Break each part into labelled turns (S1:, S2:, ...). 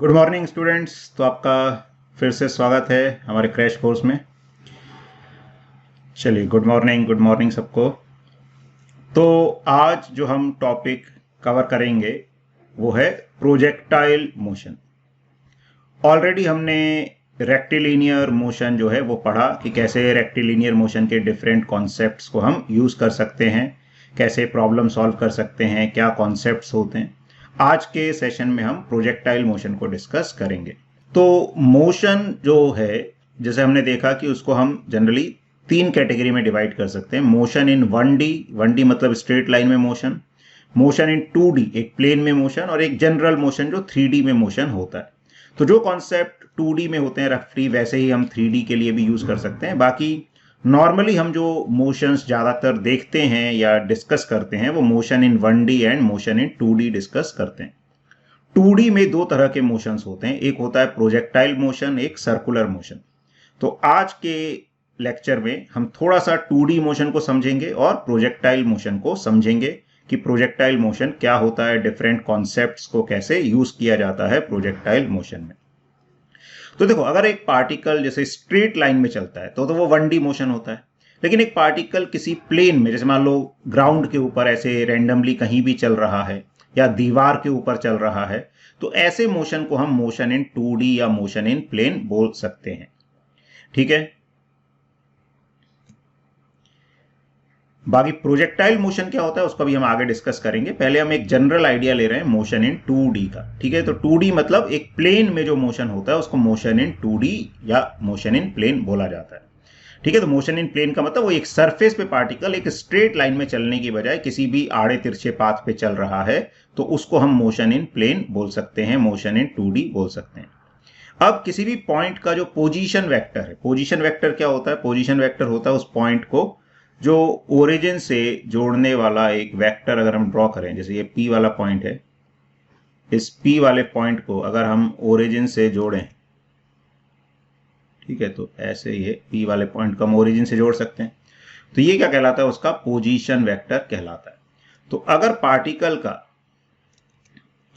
S1: Good morning students. तो आपका फिर से स्वागत है हमारे क्रैश कोर्स में। चलिए, गुड मॉर्निंग सबको। तो आज जो हम टॉपिक कवर करेंगे वो है प्रोजेक्टाइल मोशन। ऑलरेडी हमने रेक्टिलिनियर मोशन जो है वो पढ़ा कि कैसे रेक्टिलिनियर मोशन के डिफरेंट कॉन्सेप्ट्स को हम यूज़ कर सकते हैं, कैसे प्रॉब्लम सॉल्व कर सकते हैं, क्या कॉन्सेप्ट्स होते हैं। आज के सेशन में हम प्रोजेक्टाइल मोशन को डिस्कस करेंगे। तो मोशन जो है, जैसे हमने देखा कि उसको हम जनरली तीन कैटेगरी में डिवाइड कर सकते हैं। मोशन इन 1D मतलब स्ट्रेट लाइन में मोशन, मोशन इन 2D एक प्लेन में मोशन, और एक जनरल मोशन जो 3D में मोशन होता है। तो जो कॉन्सेप्ट 2D में होते हैं रफली, वैसे ही हम 3D के लिए भी यूज कर सकते हैं। बाकी नॉर्मली हम जो मोशंस ज्यादातर देखते हैं या डिस्कस करते हैं वो motion in 1D and motion in 2D discuss करते हैं। 2D में दो तरह के मोशंस होते हैं, एक होता है प्रोजेक्टाइल मोशन, एक सर्कुलर मोशन। तो आज के लेक्चर में हम थोड़ा सा 2D मोशन को समझेंगे और प्रोजेक्टाइल मोशन को समझेंगे कि प्रोजेक्टाइल मोशन क्या होता है, डिफरेंट कॉन्सेप्ट्स को कैसे यूज किया जाता है प्रोजेक्टाइल मोशन में। तो देखो, अगर एक पार्टिकल जैसे स्ट्रेट लाइन में चलता है तो वो 1D मोशन होता है। लेकिन एक पार्टिकल किसी प्लेन में, जैसे मान लो ग्राउंड के ऊपर ऐसे रैंडमली कहीं भी चल रहा है या दीवार के ऊपर चल रहा है, तो ऐसे मोशन को हम मोशन इन 2D या मोशन इन प्लेन बोल सकते हैं। ठीक है। बाकी प्रोजेक्टाइल मोशन क्या होता है उसको भी हम आगे डिस्कस करेंगे। पहले हम एक जनरल आइडिया ले रहे हैं मोशन इन 2D का। ठीक है। तो 2D मतलब एक प्लेन में जो मोशन होता है उसको मोशन इन 2D या मोशन इन प्लेन बोला जाता है। ठीक है। तो मोशन इन प्लेन का मतलब वो एक सरफेस पे पार्टिकल एक स्ट्रेट लाइन में चलने की बजाय किसी भी आड़े तिरछे पाथ पे चल रहा है, तो उसको हम मोशन इन प्लेन बोल सकते हैं, मोशन इन 2D बोल सकते हैं। अब किसी भी पॉइंट का जो पोजीशन वेक्टर है, पोजीशन वेक्टर क्या होता है? पोजीशन वेक्टर होता है उस पॉइंट को जो ओरिजिन से जोड़ने वाला एक वेक्टर अगर हम ड्रॉ करें, जैसे ये P वाला पॉइंट है, इस P वाले पॉइंट को अगर हम ओरिजिन से जोड़ें, ठीक है, तो ऐसे ये P वाले पॉइंट को हम ओरिजिन से जोड़ सकते हैं। तो ये क्या कहलाता है? उसका पोजीशन वेक्टर कहलाता है। तो अगर पार्टिकल का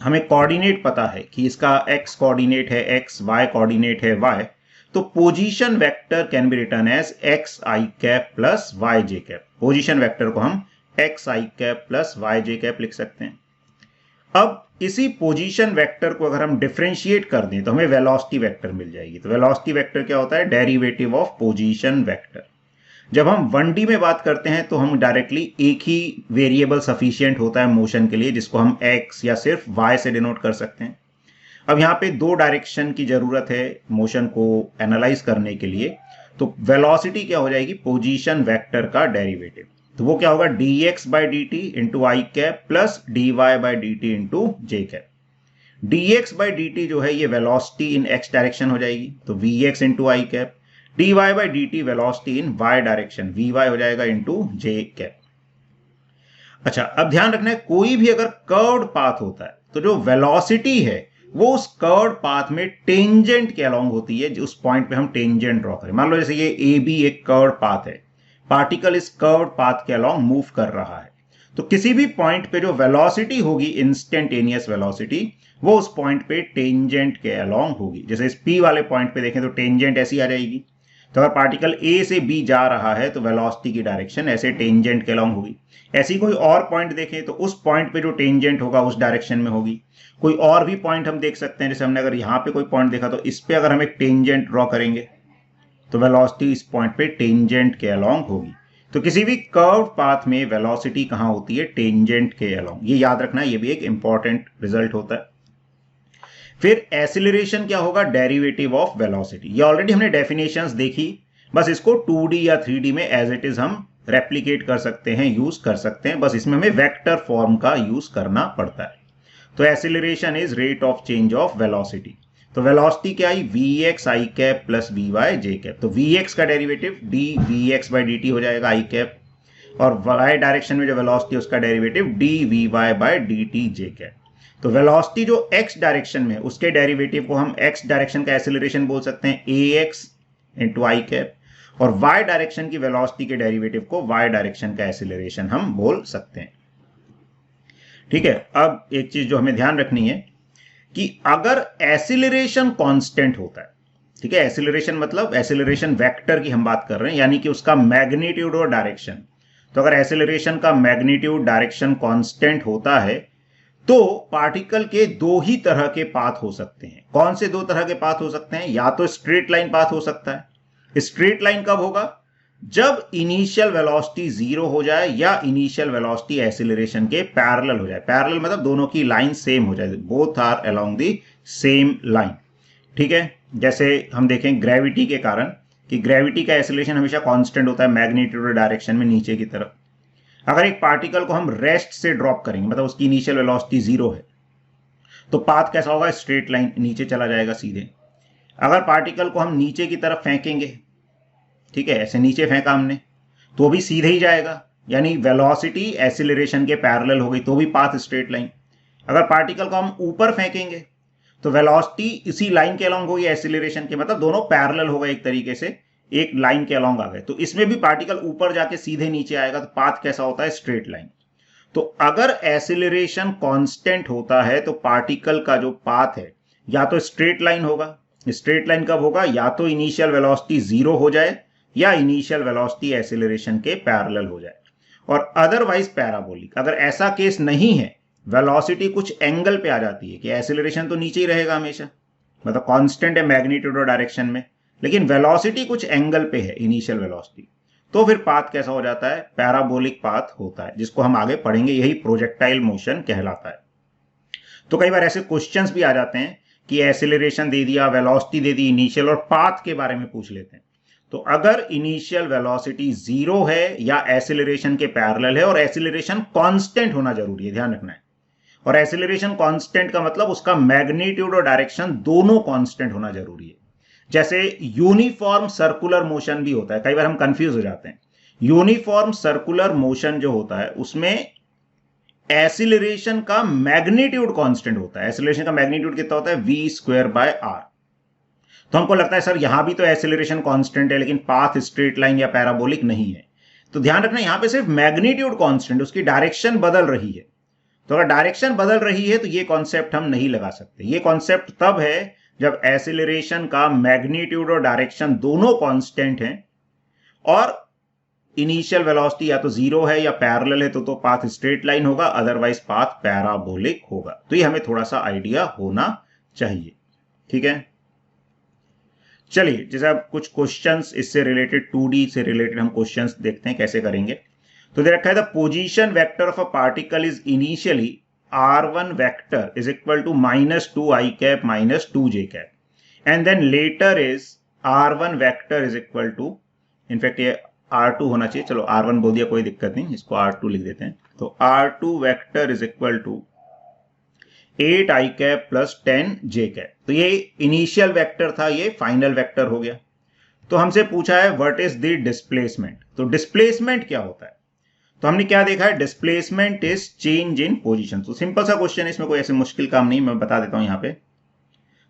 S1: हमें कोऑर्डिनेट पता है कि इसका x कोऑर्डिनेट है x, y कोऑर्डिनेट है y, तो position vector can be written as x i cap plus y j cap. Position vector को हम x i cap plus y j cap लिख सकते हैं। अब इसी पोजीशन वेक्टर को अगर हम डिफरेंशिएट कर दें तो हमें वेलोसिटी वेक्टर मिल जाएगी। तो वेलोसिटी वेक्टर क्या होता है? Derivative of position vector. जब हम 1D में बात करते हैं तो हम डायरेक्टली एक ही वेरिएबल सफिशिएंट होता है मोशन के लिए, जिसको हम x या सिर्फ y से डिनोट कर सकते हैं। अब यहाँ पे दो डायरेक्शन की जरूरत है मोशन को एनालाइज करने के लिए। तो वेलोसिटी क्या हो जाएगी? पोजीशन वेक्टर का डेरिवेटिव। तो वो क्या होगा? dx by d T into I cap plus dy by d T into J cap. dx by d T जो है ये वेलोसिटी इन x डायरेक्शन हो जाएगी, तो vx into I cap. dy by d T velocity in y direction, vy हो जाएगा into जे cap. अच्छा, अब ध्यान रखना है, कोई भी अगर कर्व्ड पाथ होता है तो जो वेलोसिटी है वो उस कर्व्ड पाथ में टेंजेंट के अलोंग होती है। उस पॉइंट पे हम टेंजेंट ड्रॉ करें, मान लो जैसे ये ए बी एक कर्व्ड पाथ है, पार्टिकल इस कर्व्ड पाथ के अलोंग मूव कर रहा है, तो किसी भी पॉइंट पे जो वेलोसिटी होगी, इंस्टेंटेनियस वेलोसिटी, वो उस पॉइंट पे टेंजेंट के अलोंग होगी। जैसे इस पी वाले पॉइंट पे देखें तो टेंजेंट ऐसी आ जाएगी। तो अगर पार्टिकल ए से बी जा रहा है तो वेलोसिटी की डायरेक्शन ऐसे टेंजेंट के अलोंग होगी। ऐसी कोई और पॉइंट देखें तो उस पॉइंट पे जो टेंजेंट होगा उस डायरेक्शन में होगी। कोई और भी पॉइंट हम देख सकते हैं, जैसे हमने अगर यहाँ पे कोई पॉइंट देखा तो इस पे अगर हम एक टेंजेंट ड्रॉ करेंगे तो वेलोसिटी इस पॉइंट पे टेंजेंट के अलोंग होगी। तो किसी भी कर्व्ड पाथ में वेलोसिटी कहाँ होती है? टेंजेंट के अलोंग। ये याद रखना, ये भी एक इंपॉर्टेंट रिजल्ट होता है। फिर एक्सीलरेशन क्या होगा? Derivative of velocity. ये ऑलरेडी हमने डेफिनेशंस देखी, बस इसको 2D या 3D में एज इट इज हम रेप्लिकेट कर सकते हैं, यूज कर सकते हैं। बस इसमें हमें वेक्टर फॉर्म का यूज करना पड़ता है। तो acceleration is rate of change of velocity. तो वेलोसिटी क्या आई? vx आई कैप प्लस vy जे कैप। तो vx का डेरिवेटिव dvx बाई dt हो जाएगा आई कैप, और y डायरेक्शन में जो वेलोसिटी है उसका derivative dvy by dt J cap. तो वेलोसिटी जो x डायरेक्शन में, उसके डेरिवेटिव को हम x डायरेक्शन का एक्सीलरेशन बोल सकते हैं ax इंटू आई कैप, और y डायरेक्शन की वेलोसिटी के डेरिवेटिव को y डायरेक्शन का एक्सीलरेशन हम बोल सकते हैं। ठीक है। अब एक चीज जो हमें ध्यान रखनी है कि अगर एसिलरेशन कांस्टेंट होता है, ठीक है, एसिलरेशन मतलब एसिलरेशन वेक्टर की हम बात कर रहे हैं, यानी कि उसका मैग्नीट्यूड और डायरेक्शन, तो अगर एसिलरेशन का मैग्नीट्यूड डायरेक्शन कांस्टेंट होता है तो पार्टिकल के दो ही तरह के पाथ हो सकते हैं। कौन से दो तरह के पाथ हो सकते हैं? या तो स्ट्रेट लाइन पाथ हो सकता है। स्ट्रेट लाइन कब होगा? जब इनिशियल वेलोसिटी 0 हो जाए या इनिशियल वेलोसिटी एसिलरेशन के पैरेलल हो जाए। पैरेलल मतलब दोनों की लाइन सेम हो जाए, both are along the same line, ठीक है। जैसे हम देखें ग्रेविटी के कारण कि ग्रेविटी का एसिलेशन हमेशा कांस्टेंट होता है मैग्नीट्यूड डायरेक्शन में नीचे की तरफ। अगर एक पार्टिकल को हम रेस्ट से ड्रॉप करेंगे, मतलब उसकी इनिशियल वेलोसिटी 0 है, तो पाथ कैसा होगा? स्ट्रेट लाइन, नीचे चला जाएगा सीधे। अगर पार्टिकल को हम नीचे की तरफ फेंकेंगे, ठीक है, ऐसे नीचे फेंका हमने, तो भी सीधे ही जाएगा, यानी वेलोसिटी एसिलरेशन के पैरेलल हो गई, तो भी पाथ स्ट्रेट लाइन। अगर पार्टिकल को हम ऊपर फेंकेंगे तो वेलोसिटी इसी लाइन के अलोंग होगी एसिलरेशन के, मतलब दोनों पैरेलल हो गए, एक तरीके से एक लाइन के अलोंग आ गए, तो इसमें भी पार्टिकल ऊपर जाके सीधे नीचे आएगा, तो पाथ कैसा होता है? Straight line. तो अगर एसिलरेशन कांस्टेंट होता है तो पार्टिकल का जो पाथ है या तो स्ट्रेट लाइन होगा। स्ट्रेट लाइन कब होगा? या तो इनिशियल वेलोसिटी 0 हो जाए या इनिशियल वेलोसिटी एसिलरेशन के पैरेलल हो जाए, और अदरवाइज पैराबोलिक। अगर ऐसा केस नहीं है, वेलोसिटी कुछ एंगल पे आ जाती है कि एसिलरेशन तो नीचे ही रहेगा हमेशा, मतलब कांस्टेंट है मैग्नीट्यूड और डायरेक्शन में, लेकिन वेलोसिटी कुछ एंगल पे है इनिशियल वेलोसिटी, तो फिर पाथ कैसा हो जाता है? पैराबोलिक पाथ होता है, जिसको हम आगे पढ़ेंगे, यही प्रोजेक्टाइल मोशन कहलाता है। तो कई बार ऐसे क्वेश्चंस भी आ जाते हैं कि एसिलरेशन दे दिया, वेलोसिटी दे दी इनिशियल, और पाथ के बारे में पूछ लेते हैं। तो अगर इनिशियल वेलोसिटी 0 है या एसिलरेशन के पैरेलल है, और एसिलरेशन कांस्टेंट होना जरूरी है, ध्यान रखना है। और एसिलरेशन कांस्टेंट का मतलब उसका मैग्नीट्यूड और डायरेक्शन दोनों कांस्टेंट होना जरूरी है। जैसे यूनिफॉर्म सर्कुलर मोशन भी होता है, कई बार हम कंफ्यूज हो जाते हैं। यूनिफॉर्म सर्कुलर मोशन जो होता है उसमें एसिलरेशन का मैग्नीट्यूड कांस्टेंट होता है। एसिलरेशन का मैग्नीट्यूड कितना होता है? v²/r। तो हमको लगता है सर यहां भी तो एसिलरेशन कांस्टेंट है, लेकिन पाथ स्ट्रेट लाइन या पैराबोलिक नहीं है। तो ध्यान रखना, यहां पे सिर्फ मैग्नीट्यूड कांस्टेंट, उसकी डायरेक्शन बदल रही है। तो अगर डायरेक्शन बदल रही है तो ये कॉन्सेप्ट हम नहीं लगा सकते। ये कॉन्सेप्ट तब है जब एसिलरेशन का मैग्नीट्यूड और डायरेक्शन दोनों कांस्टेंट हैं, और इनिशियल वेलोसिटी या तो 0 है या पैरेलल है, तो पाथ स्ट्रेट लाइन होगा, अदरवाइज पाथ पैराबोलिक होगा। तो ये हमें थोड़ा सा आइडिया होना चाहिए, ठीक है। चलिए, जैसे अब कुछ क्वेश्चंस इससे रिलेटेड, 2D से रिलेटेड हम क्वेश्चंस देखते हैं कैसे करेंगे। तो दे रखा है the position vector of a particle is initially r1 vector is equal to -2i cap -2j cap, and then later is r1 vector is equal to, in fact ये r2 होना चाहिए, चलो r1 बोल दिया, कोई दिक्कत नहीं, इसको r2 लिख देते हैं। तो r2 vector is equal to 8i cap plus 10j cap. तो ये इनिशियल वेक्टर था, ये फाइनल वेक्टर हो गया। तो हमसे पूछा है व्हाट इज द डिस्प्लेसमेंट। तो डिस्प्लेसमेंट क्या होता है? तो हमने क्या देखा है? Displacement is change in position. तो सिंपल सा क्वेश्चन है, इसमें कोई ऐसे मुश्किल काम नहीं, मैं बता देता हूं यहां पे।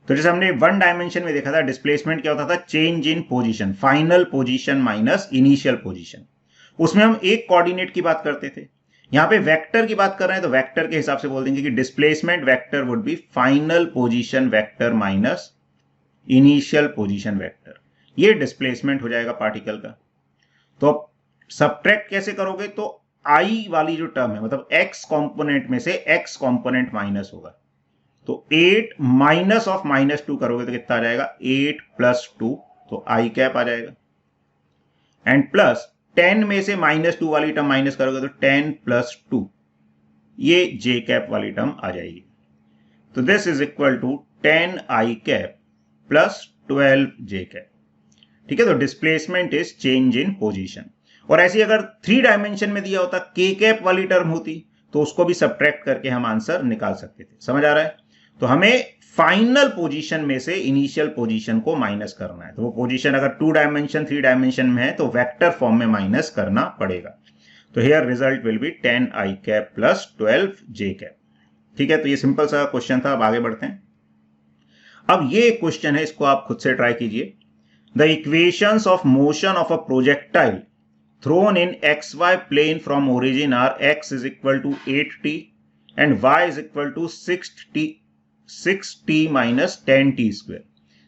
S1: तो जैसे हमने 1 डायमेंशन में देखा था, डिस्प्लेसमेंट क्या होता था? Change in position, final position minus initial position. उसमें हम एक कोऑर्डिनेट की बात करते थे, यहां पे वेक्टर की बात कर रहे हैं, तो वेक्टर के हिसाब से बोल देंगे कि displacement vector would be final position vector minus initial position vector. ये डिस्प्लेसमेंट हो जाएगा पार्टिकल का। तो सबट्रैक्ट कैसे करोगे? तो आई वाली जो टर्म है, मतलब एक्स कंपोनेंट में से एक्स कंपोनेंट माइनस होगा, तो 8 माइनस ऑफ -2 करोगे तो कितना आ जाएगा? 8 + 2, तो आई कैप आ जाएगा, एंड प्लस 10 में से -2 वाली टर्म माइनस करोगे तो 10 + 2, ये जे कैप वाली टर्म आ जाएगी। तो this is equal to 10i cap plus 12j cap, ठीक है। तो displacement is change in position. और ऐसी अगर 3 डायमेंशन में दिया होता, k कैप वाली टर्म होती, तो उसको भी सबट्रैक्ट करके हम आंसर निकाल सकते थे। समझ आ रहा है? तो हमें फाइनल पोजीशन में से इनिशियल पोजीशन को माइनस करना है। तो वो पोजीशन अगर 2 डायमेंशन 3 डायमेंशन में है तो वेक्टर फॉर्म में माइनस करना पड़ेगा। तो here result will be 10i cap plus 12j cap, ठीक है। तो ये सिंपल सा क्वेश्चन था। अब आगे बढ़ते हैं। अब ये एक क्वेश्चन है, इसको आप खुद से ट्राई कीजिए। The equations of motion of a projectile thrown in xy plane from origin are x is equal to 8t and y is equal to 6t 6t minus 10t square.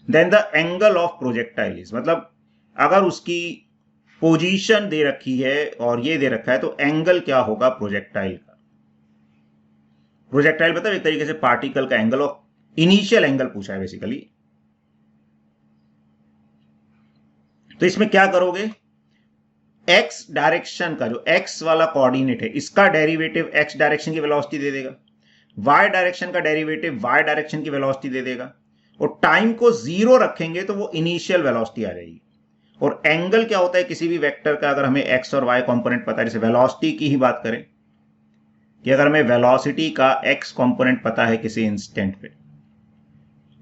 S1: Then the angle of projectile is, मतलब अगर उसकी position दे रखी है और ये दे रखा है तो एंगल क्या होगा प्रोजेक्टाइल का. प्रोजेक्टाइल मतलब एक तरीके से पार्टिकल का एंगल और इनिशियल एंगल पूछा है बेसिकली. तो इसमें क्या करोगे, एक्स डायरेक्शन का जो एक्स वाला कोऑर्डिनेट है इसका डेरिवेटिव एक्स डायरेक्शन की वेलोसिटी दे देगा, वाई डायरेक्शन का डेरिवेटिव वाई डायरेक्शन की वेलोसिटी दे देगा, और टाइम को 0 रखेंगे तो वो इनिशियल वेलोसिटी आ जाएगी. और एंगल क्या होता है किसी भी वेक्टर का, अगर हमें एक्स और वाई कंपोनेंट पता है, जैसे वेलोसिटी की ही बात करें कि अगर हमें वेलोसिटी का एक्स कंपोनेंट पता है किसी इंस्टेंट पे,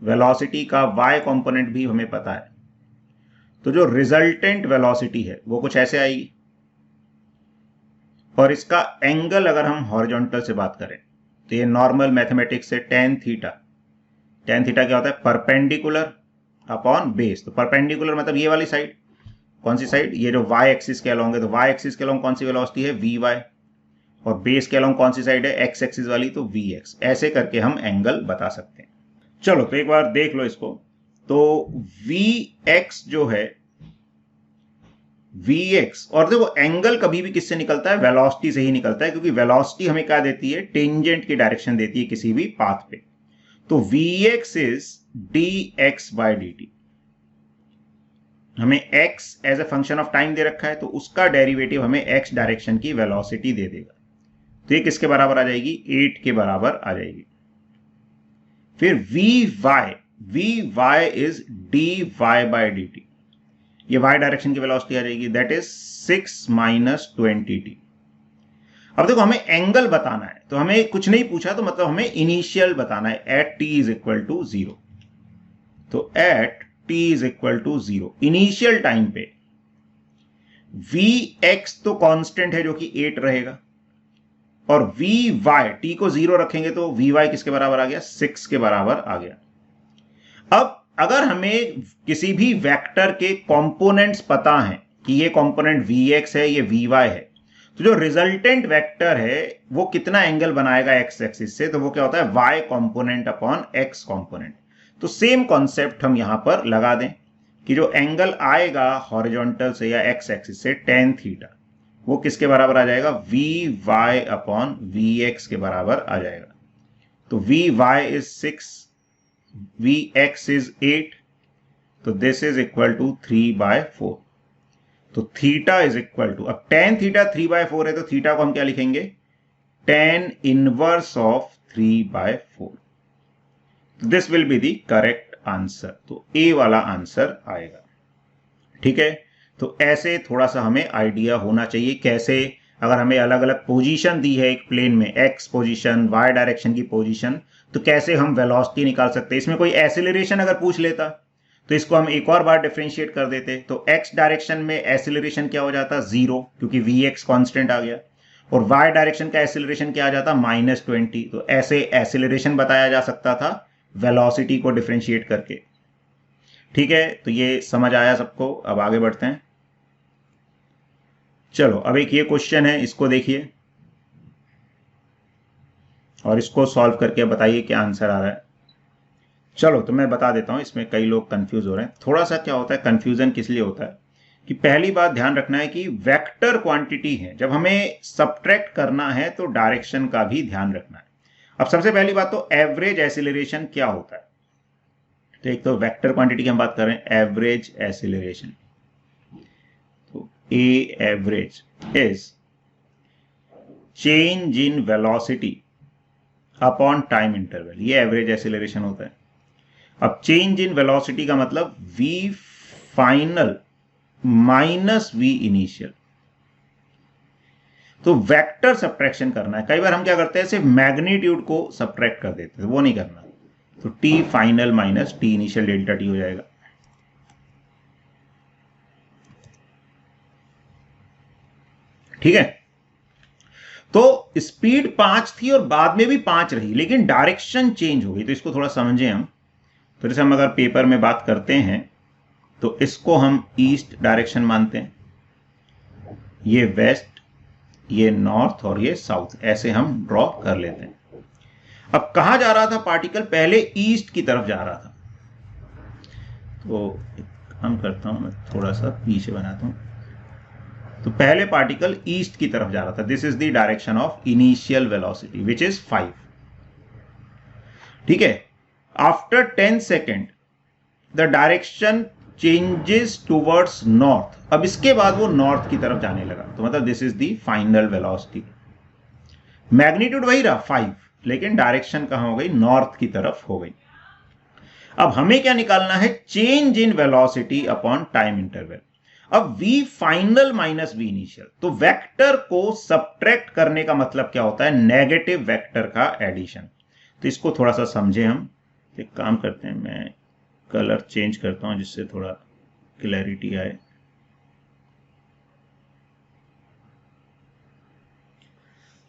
S1: वेलोसिटी का वाई कंपोनेंट भी हमें पता है, तो जो रिजल्टेंट वेलोसिटी है वो कुछ ऐसे आएगी. और इसका एंगल अगर हम हॉरिजॉन्टल से बात करें तो ये नॉर्मल मैथमेटिक्स से टेन थीटा क्या होता है, परपेंडिकुलर अपॉन बेस. तो परपेंडिकुलर मतलब ये वाली साइड, कौन सी साइड, ये जो वाई एक्सिस के अलोंग है, तो वाई एक्सिस के अलोंग कौन सी वेलोसिटी है, वी वाई, और बेस के अलोंग कौन सी साइड है, एक्स एक्सिस वाली, तो वी एक्स. ऐसे करके हम एंगल बता सकते हैं. चलो तो एक बार देख लो इसको. तो वी एक्स जो है, वी एक्स, और देखो एंगल कभी भी किससे निकलता है, वेलोसिटी से ही निकलता है, क्योंकि वेलोसिटी हमें क्या देती है, टेंजेंट की डायरेक्शन देती है किसी भी पाथ पे. तो v x is d x by d t. हमें x as a function of time दे रखा है तो उसका डेरिवेटिव हमें x डायरेक्शन की वेलोसिटी दे देगा. तो ये किसके बराबर आ जाएगी, 8 के बराबर आ जाएगी. फिर v y is d y by d t. ये y डायरेक्शन की वेलोसिटी आ जाएगी, दैट इज 6 माइनस 20t. अब देखो हमें एंगल बताना है तो हमें कुछ नहीं पूछा, तो मतलब हमें इनिशियल बताना है at t is equal to 0. तो at t is equal to 0 initial time पे वी एक्स तो कांस्टेंट है जो कि 8 रहेगा, और वी वाई टी को 0 रखेंगे तो वी वाई किसके बराबर आ गया, 6 के बराबर आ गया. अब अगर हमें किसी भी वेक्टर के कंपोनेंट्स पता है कि ये कंपोनेंट वी एक्स है, ये वी वाई है, तो जो रिजल्टेंट वेक्टर है वो कितना एंगल बनाएगा एक्स एक्सिस से, तो वो क्या होता है, y component upon x component. तो सेम कॉन्सेप्ट हम यहां पर लगा दें कि जो एंगल आएगा हॉरिजॉन्टल से या एक्स एक्सिस से टेन थीटा, वो किसके बराबर आ जाएगा, v y upon v x के बराबर आ जाएगा. तो v y is 6, v x is 8, तो दिस इज इक्वल टू 3/4. तो थीटा इज इक्वल टू, अब टेन थीटा 3/4 है तो थीटा को हम क्या लिखेंगे, tan inverse of 3/4. This will be the correct answer. तो ए वाला आंसर आएगा. ठीक है, तो ऐसे थोड़ा सा हमें आइडिया होना चाहिए कैसे, अगर हमें अलग अलग पोजीशन दी है एक प्लेन में, एक्स पोजीशन, वाई डायरेक्शन की पोजीशन, तो कैसे हम वेलोसिटी निकाल सकते हैं. इसमें कोई एक्सीलरेशन अगर पूछ लेता तो इसको हम एक और बार डिफरेंशिएट कर देते. तो एक्स डायरेक्शन में एक्सीलरेशन क्या हो जाता, 0, क्योंकि वी एक्स कॉन्स्टेंट आ गया, और वाई डायरेक्शन का एक्सीलरेशन क्या आ जाता, -20. तो ऐसे एक्सीलरेशन बताया जा सकता था वेलोसिटी को डिफरेंशिएट करके. ठीक है, तो ये समझ आया सबको. अब आगे बढ़ते हैं. चलो अब एक ये क्वेश्चन है, इसको देखिए और इसको सॉल्व करके बताइए क्या आंसर आ रहा है. चलो तो मैं बता देता हूं, इसमें कई लोग कंफ्यूज हो रहे हैं. थोड़ा सा क्या होता है, कंफ्यूजन किस लिए होता है कि पहली बात ध्यान रखना है कि वेक्टर क्वांटिटी है, जब हमें सब्ट्रैक्ट करना है तो डायरेक्शन का भी ध्यान रखना है. अब सबसे पहली बात तो एवरेज एक्सीलरेशन क्या होता है. तो एक तो वेक्टर क्वांटिटी की हम बात कर रहे हैं, एवरेज एक्सीलरेशन. तो a average is change in velocity upon time interval. ये एवरेज एक्सीलरेशन होता है. अब चेंज इन वेलोसिटी का मतलब v final minus v initial. तो वेक्टर सब्ट्रैक्शन करना है. कई बार हम क्या करते हैं, सिर्फ मैग्नीट्यूड को सब्ट्रैक्ट कर देते हैं, वो नहीं करना. तो T final minus T initial delta T हो जाएगा. ठीक है, तो स्पीड 5 थी और बाद में भी 5 रही, लेकिन डायरेक्शन चेंज हो गई. तो इसको थोड़ा समझें हम. तो जैसे हम अगर पेपर में बात करते हैं तो इसको हम ईस्ट डायरेक्शन मानते हैं, ये वेस्ट, ये नॉर्थ और ये साउथ, ऐसे हम ड्रॉ कर लेते हैं. अब कहां जा रहा था पार्टिकल? पहले ईस्ट की तरफ जा रहा था। तो काम करता हूं, मैं थोड़ा सा पीछे बनाता हूं। तो पहले पार्टिकल ईस्ट की तरफ जा रहा था। This is the direction of initial velocity which is 5। ठीक है, after 10 second the direction changes towards north. अब इसके बाद वो नॉर्थ की तरफ जाने लगा, तो मतलब this is the final velocity. Magnitude वही रहा 5, लेकिन डायरेक्शन कहां हो गई? नॉर्थ की तरफ हो गई। अब हमें क्या निकालना है? Change in velocity upon time interval. अब v final minus v initial, तो वेक्टर को सब्ट्रैक्ट करने का मतलब क्या होता है? नेगेटिव वेक्टर का एडिशन। तो इसको थोड़ा सा समझे हम। एक काम करते हैं, मैं कलर चेंज करता हूं जिससे थोड़ा क्लैरिटी आए।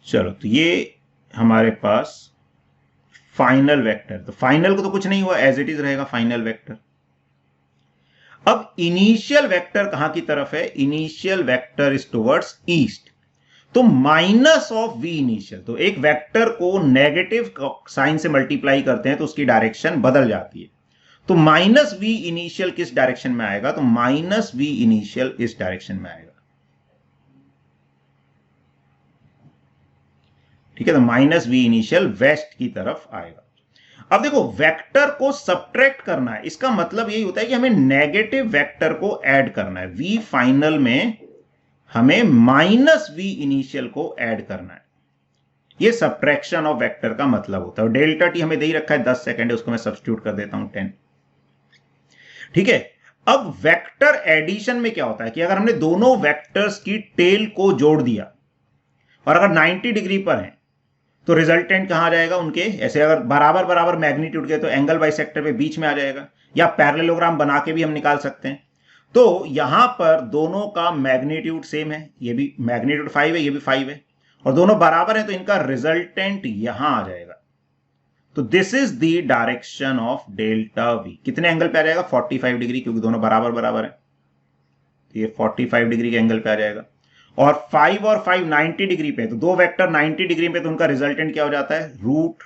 S1: चलो, तो ये हमारे पास फाइनल वेक्टर, तो फाइनल को तो कुछ नहीं हुआ, एज इट इज रहेगा फाइनल वेक्टर। अब इनिशियल वेक्टर कहां की तरफ है? Initial vector is towards east, तो माइनस ऑफ वी इनिशियल। तो एक वेक्टर को नेगेटिव साइन से मल्टीप्लाई करते हैं तो उसकी डायरेक्शन बदल जाती है। तो माइनस वी इनिशियल किस डायरेक्शन में आएगा? तो माइनस वी इनिशियल इस डायरेक्शन में आएगा। ठीक है, तो माइनस वी इनिशियल वेस्ट की तरफ आएगा। अब देखो, वेक्टर को सब्ट्रैक्ट करना है, इसका मतलब यही होता है कि हमें नेगेटिव वेक्टर को ऐड करना है। वी फाइनल में हमें माइनस वी इनिशियल को ऐड करना है। ये सब्ट्रैक्शन ऑफ वेक्टर का मतलब होता है। डेल्टा टी हमें दे ही रखा है 10 सेकंड है, उसको मैं सब्स्टिट्यूट कर देता हूं 10। ठीक है, अब वेक्टर एडिशन में क्या होता है कि अगर हमने दोनों वेक्टर्स की टेल को जोड़ दिया और अगर 90 डिग्री पर है तो रिजल्टेंट कहां आ जाएगा उनके? ऐसे अगर बराबर बराबर मैग्नीट्यूड के तो एंगल बाइसेक्टर पे बीच में आ जाएगा, या पैरेललोग्राम बना के भी हम निकाल सकते हैं। तो यहां पर दोनों का मैग्नीट्यूड सेम है, ये भी मैग्नीट्यूड 5 है, ये भी 5 है, और दोनों बराबर है, तो इनका रिजल्टेंट यहां आ जाएगा। तो this is the direction of delta we. कितने एंगल पे आ जाएगा? 45 डिग्री, क्योंकि दोनों बराबर बराबर है, तो ये 45 डिग्री के एंगल पे आ जाएगा। और 5 और 5 90 डिग्री पे, तो दो वेक्टर 90 डिग्री पे, तो उनका रिजल्टेंट क्या हो जाता है? रूट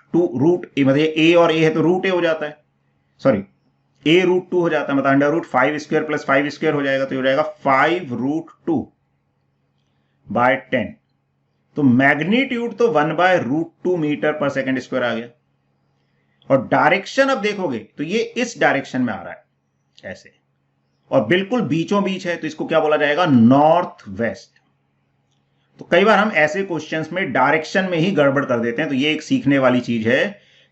S1: मतलब ए और ए है तो रूट ए हो जाता है, सॉरी ए रूट 2 हो जाता है, मतलब under root 5 square plus 5 square हो जाएगा, तो हो जाएगा 5 रूट 2 बाय 10। तो मैग्नीट्यूड तो 1 बाय रूट 2 मीटर पर सेकेंड स्क्वायर आ गया। और डायरेक्शन अब देखोगे तो ये इस डायरेक्शन में आ रहा है ऐसे, और बिल्कुल बीचों बीच है, तो इसको क्या बोला जाएगा? North west. तो कई बार हम ऐसे क्वेश्चंस में डायरेक्शन में ही गड़बड़ कर देते हैं, तो ये एक सीखने वाली चीज है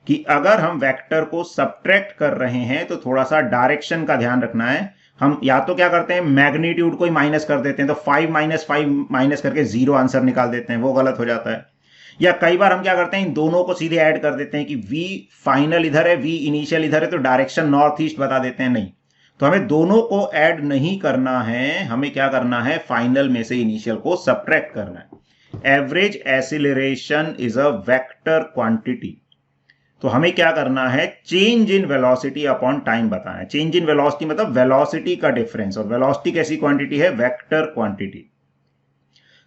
S1: कि अगर हम वेक्टर को सब्ट्रैक्ट कर रहे हैं तो थोड़ा सा डायरेक्शन का ध्यान रखना है। हम या तो क्या करते हैं, मैग्नीट्यूड को ही माइनस कर देते हैं, तो 5 माइनस 5 माइनस करके 0 आंसर निकाल देते हैं, वो गलत हो जाता है। या कई बार हम क्या करते हैं, इन दोनों को सीधे ऐड कर देते हैं कि वी फाइनल इधर है, वी इनिशियल इधर है, तो डायरेक्शन नॉर्थ ईस्ट बता देते हैं। नहीं, तो हमें दोनों को ऐड नहीं करना है, हमें क्या करना है? फाइनल में से इनिशियल को सब्ट्रैक्ट करना है। Average acceleration is a vector quantity, तो हमें क्या करना है? Change in velocity upon time बताना है। चेंज इन वेलोसिटी मतलब वेलोसिटी का डिफरेंस, और वेलोसिटी कैसी क्वांटिटी है? Vector quantity.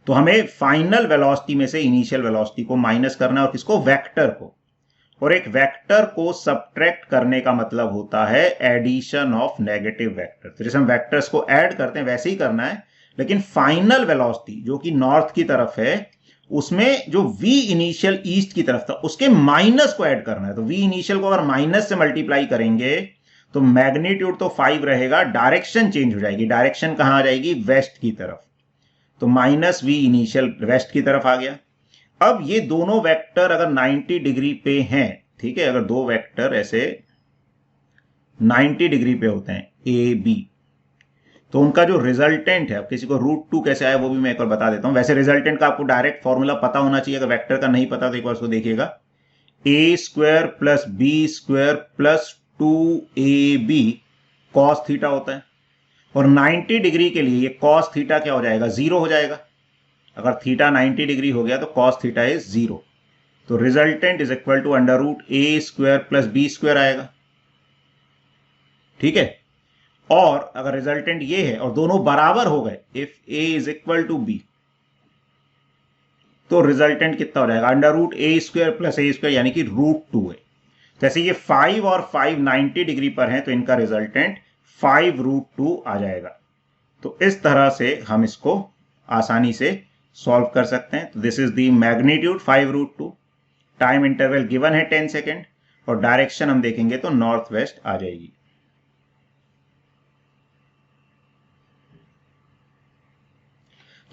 S1: तो हमें फाइनल वेलोसिटी में से इनिशियल वेलोसिटी को माइनस करना है, और किसको? वेक्टर को। और एक वेक्टर को सब्ट्रैक्ट करने का मतलब होता है एडिशन ऑफ नेगेटिव वेक्टर। तो जैसे हम वेक्टर्स को ऐड करते हैं वैसे ही करना है, लेकिन फाइनल वेलोसिटी जो कि नॉर्थ की तरफ है, उसमें जो v इनिशियल ईस्ट की तरफ था उसके माइनस को ऐड करना है। तो v इनिशियल को अगर माइनस से मल्टीप्लाई करेंगे तो मैग्नीट्यूड तो 5 रहेगा, डायरेक्शन चेंज हो जाएगी। डायरेक्शन कहां आ जाएगी? वेस्ट की तरफ। तो माइनस v इनिशियल वेस्ट की तरफ आ गया। अब ये दोनों वेक्टर अगर 90 डिग्री पे हैं, ठीक है, अगर दो वेक्टर ऐसे 90 डिग्री पे होते हैं ए बी, तो उनका जो रिजल्टेंट है, अब किसी को रूट 2 कैसे आया वो भी मैं एक बार बता देता हूं। वैसे रिजल्टेंट का आपको डायरेक्ट फॉर्मूला पता होना चाहिए, अगर वेक्टर का नहीं पता तो एक बार उसको देखिएगा। A square plus b square plus 2ab cos theta होता है, और 90 डिग्री के लिए ये कॉस थीटा क्या हो जाएगा? 0 हो जाएगा। अगर थीटा 90 डिग्री हो गया तो कॉस थीटा इज 0, तो resultant is equal to under root a square plus b square आएगा। ठीक है, और अगर रिजल्टेंट ये है और दोनों बराबर हो गए, if a is equal to b, तो रिजल्टेंट कितना हो जाएगा, under root a square plus a square यानी कि √2 है। जैसे ये 5 और 5 90 डिग्री पर हैं तो इनका रिजल्टेंट 5√2 आ जाएगा। तो इस तरह से हम इसको आसानी से सॉल्व कर सकते हैं। तो this is the magnitude 5√2, time interval given है 10 सेकेंड और डायरेक्शन हम देखेंगे तो नॉर्थ वेस्ट आ जाएगी।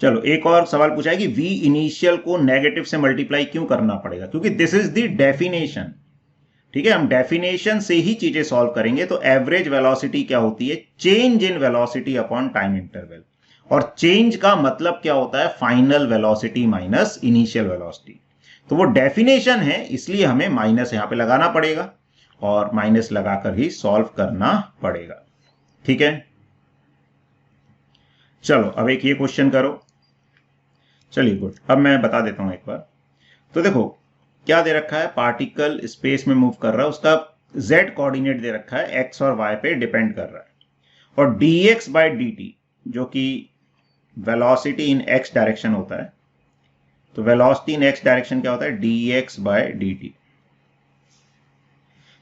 S1: चलो एक और सवाल पूछा है कि v इनिशियल को नेगेटिव से मल्टीप्लाई क्यों करना पड़ेगा, क्योंकि दिस इज द डेफिनेशन। ठीक है, हम डेफिनेशन से ही चीजें सॉल्व करेंगे। तो एवरेज वेलोसिटी क्या होती है, change in velocity upon time interval, और चेंज का मतलब क्या होता है, final velocity minus initial velocity. तो वो डेफिनेशन है, इसलिए हमें माइनस यहां पे लगाना पड़ेगा और माइनस लगाकर ही सॉल्व करना पड़ेगा। ठीक है, चलो अब एक ये क्वेश्चन करो। चलिए गुड, अब मैं बता देता हूं एक बार। तो देखो क्या दे रखा है, पार्टिकल स्पेस में मूव कर रहा है, उसका z कोऑर्डिनेट दे रखा है, x और y पे डिपेंड कर रहा है, और dx बाय dt जो कि वेलोसिटी इन x डायरेक्शन होता है। तो वेलोसिटी इन x डायरेक्शन क्या होता है, dx बाय dt,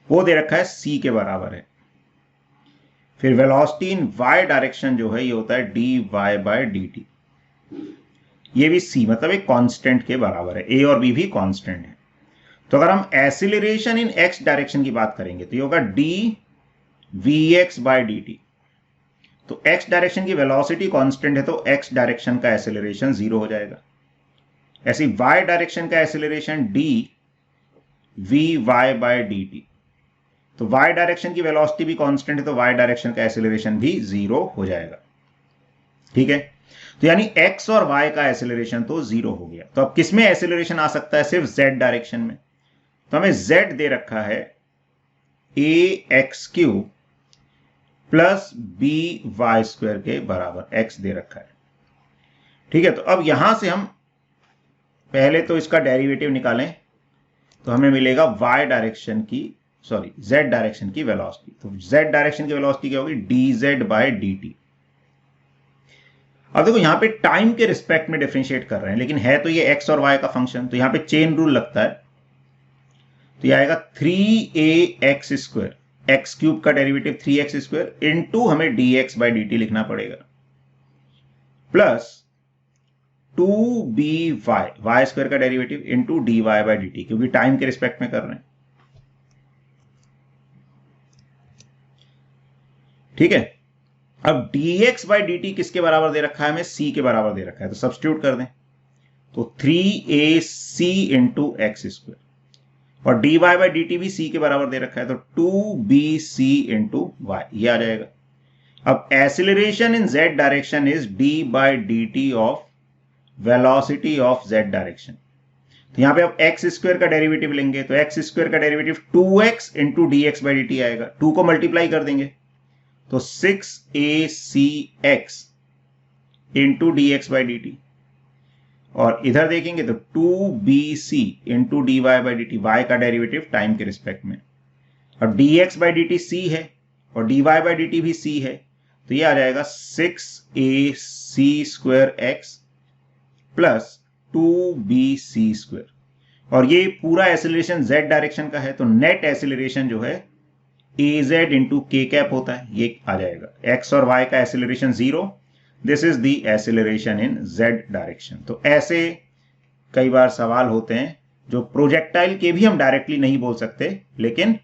S1: वो दे रखा है c के बराबर है। फिर वेलोसिटी इन y डायरेक्शन जो है ये होता है dy बाय dt, ये भी c मतलब एक कांस्टेंट के बराबर है, a और b भी कांस्टेंट है। तो अगर हम एक्सीलरेशन इन x डायरेक्शन की बात करेंगे तो ये होगा dvx बाय dt। तो x डायरेक्शन की वेलोसिटी कांस्टेंट है तो x डायरेक्शन का एक्सीलरेशन 0 हो जाएगा। ऐसी y डायरेक्शन का एक्सीलरेशन dvy बाय dt। तो y डायरेक्शन की वेलोसिटी भी कांस्टेंट है तो y डायरेक्शन का एक्सीलरेशन भी 0 हो जाएगा। ठीक है, तो यानी x और y का एक्सीलरेशन तो 0 हो गया। तो अब किसमें एक्सीलरेशन आ सकता है, सिर्फ z डायरेक्शन में। तो हमें z दे रखा है ax³ प्लस by² के बराबर x दे रखा है। ठीक है, तो अब यहां से हम पहले तो इसका डेरिवेटिव निकालें तो हमें मिलेगा y डायरेक्शन की z डायरेक्शन की वेलोसिटी। तो z डायरेक्शन की वेलोसिटी क्या होगी, dz बाय dt। अब देखो यहां पे टाइम के रिस्पेक्ट में डिफरेंशिएट कर रहे हैं, लेकिन है तो ये x और y का फंक्शन, तो यहां पे चेन रूल लगता है। तो ये आएगा 3ax², x³ का डेरिवेटिव 3x² इंटू हमें dx बाय dt लिखना पड़ेगा, प्लस 2by y² का derivative into dy by dt, क्योंकि टाइम के रिस्पेक्ट में कर रहे हैं। ठीक है, अब dx बाय dt किसके बराबर दे रखा है, हमें c के बराबर दे रखा है, तो सब्स्टिट्यूट कर दें। तो 3ac इंटू x², और dy बाय dt भी c के बराबर दे रखा है, तो 2bc इंटू y, ये आ जाएगा। अब acceleration in z direction is d by dt of velocity of z direction. तो यहां पे आप x² का डेरिवेटिव लेंगे तो x² का derivative 2x into dx by dt आएगा, 2 को मल्टीप्लाई कर देंगे तो 6acx into dx by dt, और इधर देखेंगे तो 2bc into dy by dt, y का डेरिवेटिव टाइम के रिस्पेक्ट में, और dx बाय dt c है और dy बाय dt भी c है, तो ये आ जाएगा 6ac² प्लस 2bc², और ये पूरा एक्सीलरेशन z डायरेक्शन का है, तो नेट एक्सीलरेशन जो है az इंटू k कैप होता है, ये आ जाएगा। x और y का acceleration 0, this is the acceleration in z direction. तो ऐसे कई बार सवाल होते हैं जो प्रोजेक्टाइल के भी हम डायरेक्टली नहीं बोल सकते, लेकिन